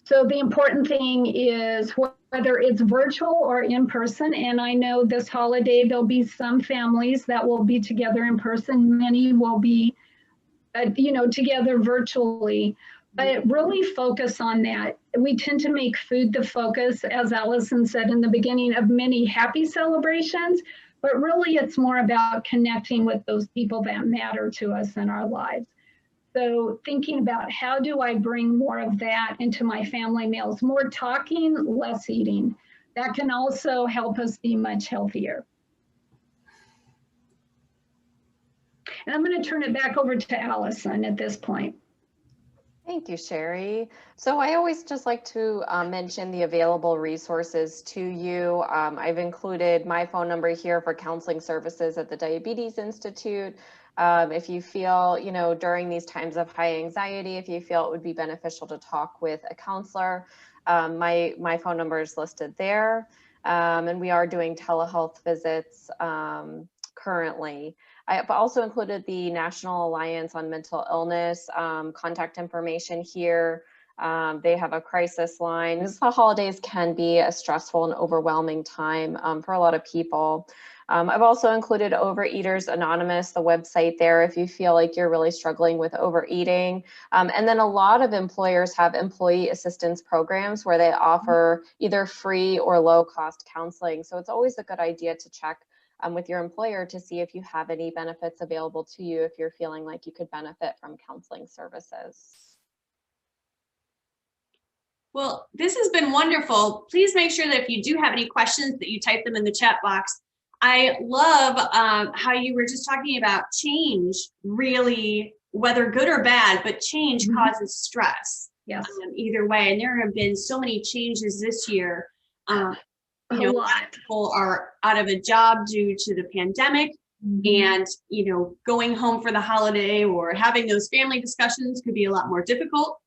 So the important thing is whether it's virtual or in person, and I know this holiday there'll be some families that will be together in person, many will be together virtually. But really focus on that. We tend to make food the focus, as Allison said in the beginning, of many happy celebrations, but really it's more about connecting with those people that matter to us in our lives. So thinking about how do I bring more of that into my family meals, more talking, less eating. That can also help us be much healthier. And I'm going to turn it back over to Allison at this point. Thank you, Sherry. So I always just like to mention the available resources to you. I've included my phone number here for counseling services at the Diabetes Institute. If you feel, during these times of high anxiety, if you feel it would be beneficial to talk with a counselor, my phone number is listed there. And we are doing telehealth visits currently. I've also included the National Alliance on Mental Illness contact information here. They have a crisis line. The holidays can be a stressful and overwhelming time for a lot of people. I've also included Overeaters Anonymous, the website there, if you feel like you're really struggling with overeating. And then a lot of employers have employee assistance programs where they offer either free or low cost counseling. So it's always a good idea to check with your employer to see if you have any benefits available to you if you're feeling like you could benefit from counseling services. Well, this has been wonderful. Please make sure that if you do have any questions that you type them in the chat box. I love how you were just talking about change, really, whether good or bad, but change causes stress. Yes. Either way. And there have been so many changes this year. A lot of people are out of a job due to the pandemic. And, going home for the holiday or having those family discussions could be a lot more difficult.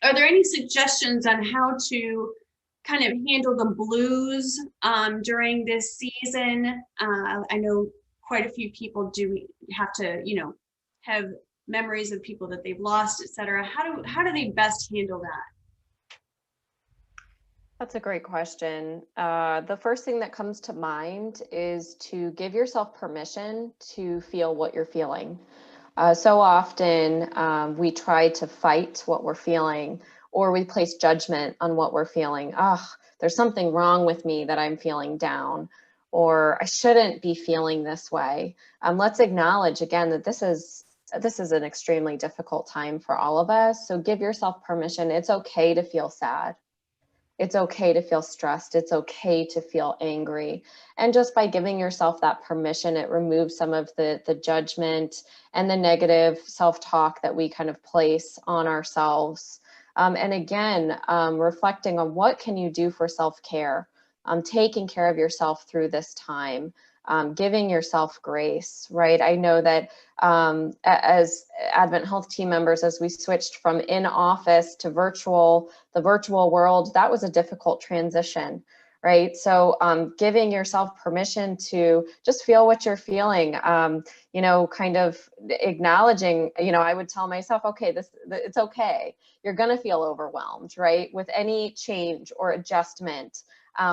Are there any suggestions on how to kind of handle the blues during this season? I know quite a few people do have to, have memories of people that they've lost, et cetera. How do they best handle that? That's a great question. The first thing that comes to mind is to give yourself permission to feel what you're feeling. So often we try to fight what we're feeling, or we place judgment on what we're feeling. There's something wrong with me that I'm feeling down, or I shouldn't be feeling this way. Let's acknowledge again that this is an extremely difficult time for all of us. So give yourself permission. It's okay to feel sad. It's okay to feel stressed. It's okay to feel angry. And just by giving yourself that permission, it removes some of the judgment and the negative self-talk that we kind of place on ourselves. And again, reflecting on what can you do for self-care, taking care of yourself through this time, giving yourself grace, right? I know that as AdventHealth team members, as we switched from in-office to the virtual world, that was a difficult transition, right? So giving yourself permission to just feel what you're feeling, kind of acknowledging, I would tell myself, okay, it's okay. You're going to feel overwhelmed, right? With any change or adjustment,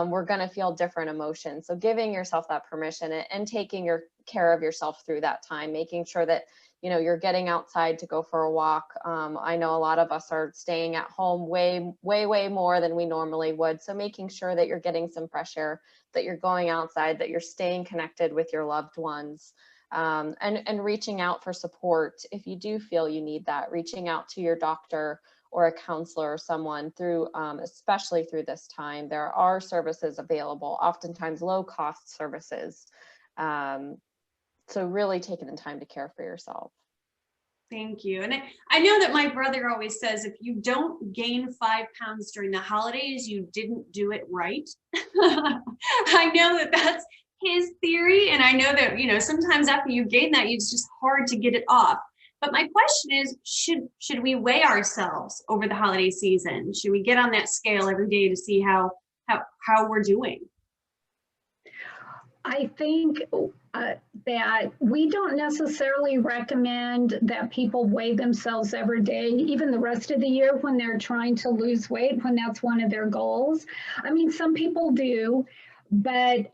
we're going to feel different emotions. So giving yourself that permission and taking care of yourself through that time, making sure that, you're getting outside to go for a walk. I know a lot of us are staying at home way, way, way more than we normally would. So making sure that you're getting some fresh air, that you're going outside, that you're staying connected with your loved ones, and reaching out for support. If you do feel you need that, reaching out to your doctor or a counselor or someone through, especially through this time. There are services available, oftentimes low cost services. So really taking the time to care for yourself. Thank you. And I know that my brother always says, if you don't gain 5 pounds during the holidays, you didn't do it right. I know that that's his theory. And I know that, sometimes after you gain that, it's just hard to get it off. But my question is, should we weigh ourselves over the holiday season? Should we get on that scale every day to see how we're doing? I think that we don't necessarily recommend that people weigh themselves every day, even the rest of the year when they're trying to lose weight, when that's one of their goals. I mean, some people do, but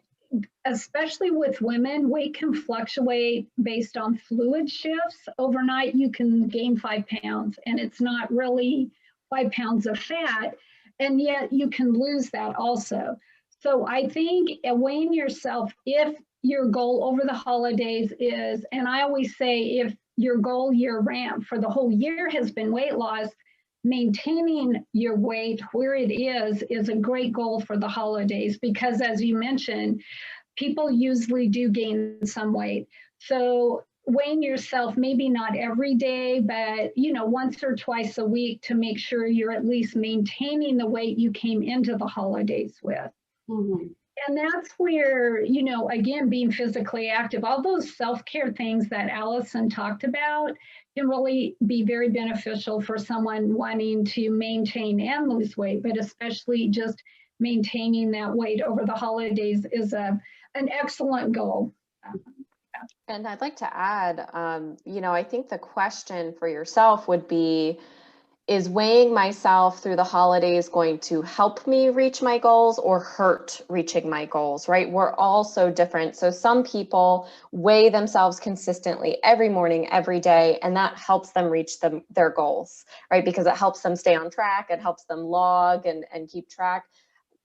especially with women, weight can fluctuate based on fluid shifts. Overnight, you can gain 5 pounds, and it's not really 5 pounds of fat, and yet you can lose that also. So I think weighing yourself, if your goal over the holidays is, and I always say, if your goal year round for the whole year has been weight loss, maintaining your weight where it is a great goal for the holidays, because as you mentioned, people usually do gain some weight. So weighing yourself, maybe not every day, but once or twice a week to make sure you're at least maintaining the weight you came into the holidays with. Mm-hmm. And that's where, again, being physically active, all those self-care things that Allison talked about can really be very beneficial for someone wanting to maintain and lose weight, but especially just maintaining that weight over the holidays is an excellent goal. And I'd like to add, I think the question for yourself would be, is weighing myself through the holidays going to help me reach my goals or hurt reaching my goals, right? We're all so different. So some people weigh themselves consistently every morning, every day, and that helps them reach their goals, right? Because it helps them stay on track, it helps them log and keep track.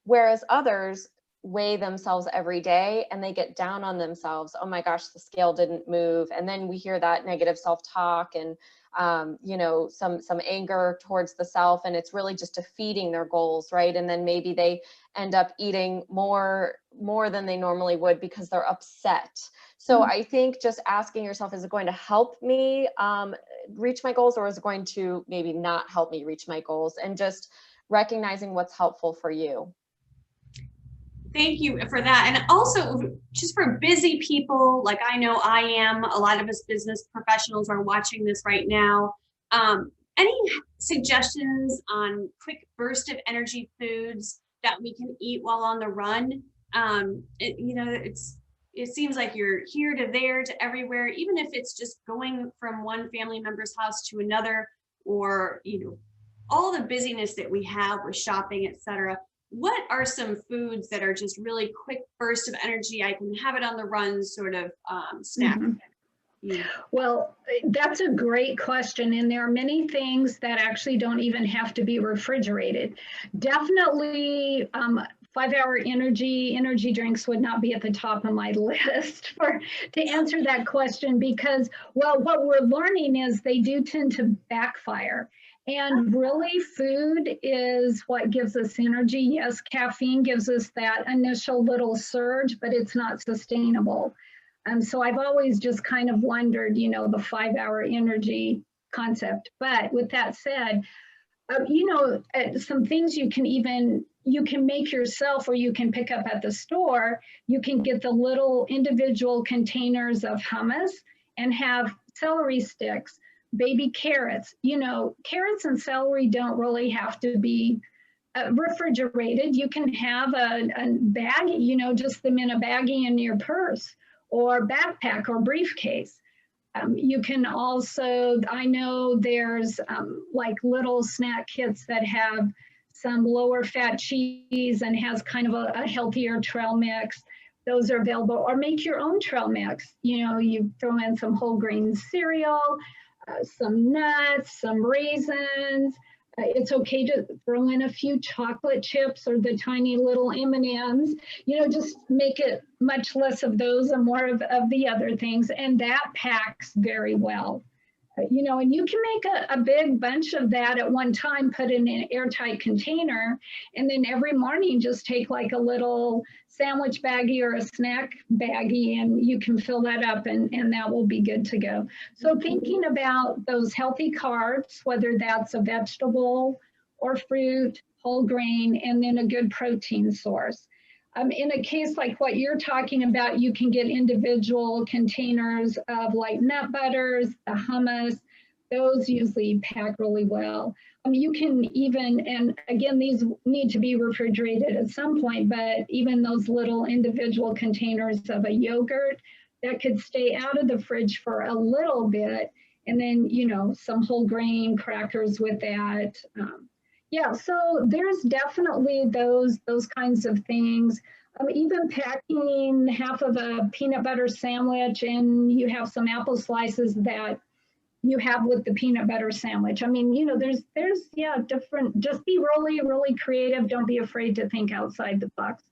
Whereas others weigh themselves every day and they get down on themselves. Oh my gosh, the scale didn't move. And then we hear that negative self-talk and some anger towards the self, and it's really just defeating their goals, right? And then maybe they end up eating more than they normally would because they're upset. So I think just asking yourself, is it going to help me reach my goals, or is it going to maybe not help me reach my goals? And just recognizing what's helpful for you. Thank you for that. And also, just for busy people, like I know I am, a lot of us business professionals are watching this right now. Any suggestions on quick burst of energy foods that we can eat while on the run? It seems like you're here to there to everywhere, even if it's just going from one family member's house to another, or all the busyness that we have with shopping, etc. What are some foods that are just really quick burst of energy? I can have it on the run sort of snack. Mm-hmm. Well, that's a great question. And there are many things that actually don't even have to be refrigerated. Definitely 5-hour energy drinks would not be at the top of my list to answer that question, because, well, what we're learning is they do tend to backfire. And really, food is what gives us energy. Yes, caffeine gives us that initial little surge, but it's not sustainable. So I've always just kind of wondered, the 5-hour energy concept. But with that said, some things you can make yourself, or you can pick up at the store. You can get the little individual containers of hummus and have celery sticks, baby carrots. Carrots and celery don't really have to be refrigerated. You can have a bag, just them in a baggie in your purse or backpack or briefcase. You can also, I know there's like little snack kits that have some lower fat cheese and has kind of a healthier trail mix. Those are available, or make your own trail mix. You throw in some whole grain cereal, some nuts, some raisins. It's okay to throw in a few chocolate chips or the tiny little M&Ms, just make it much less of those and more of the other things. And that packs very well. And you can make a big bunch of that at one time, put in an airtight container, and then every morning just take like a little sandwich baggie or a snack baggie, and you can fill that up and that will be good to go. So thinking about those healthy carbs, whether that's a vegetable or fruit, whole grain, and then a good protein source. In a case like what you're talking about, you can get individual containers of like nut butters, the hummus. Those usually pack really well. You can even, and again, these need to be refrigerated at some point, but even those little individual containers of a yogurt that could stay out of the fridge for a little bit, and then, some whole grain crackers with that. Yeah, so there's definitely those kinds of things. Even packing half of a peanut butter sandwich, and you have some apple slices that you have with the peanut butter sandwich. There's different, just be really, really creative. Don't be afraid to think outside the box.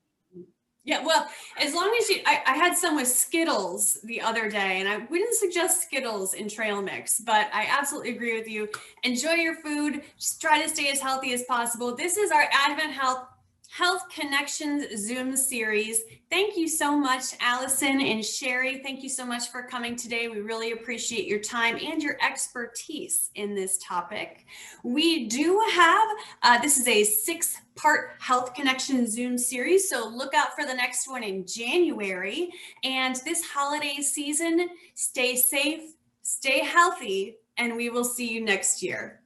Yeah, well, as long as I had some with Skittles the other day, and I wouldn't suggest Skittles in trail mix, but I absolutely agree with you. Enjoy your food. Just try to stay as healthy as possible. This is our Health Connections Zoom series. Thank you so much, Allison and Sherry. Thank you so much for coming today. We really appreciate your time and your expertise in this topic. We do have, this is a 6-part Health Connections Zoom series, so look out for the next one in January. And this holiday season, stay safe, stay healthy, and we will see you next year.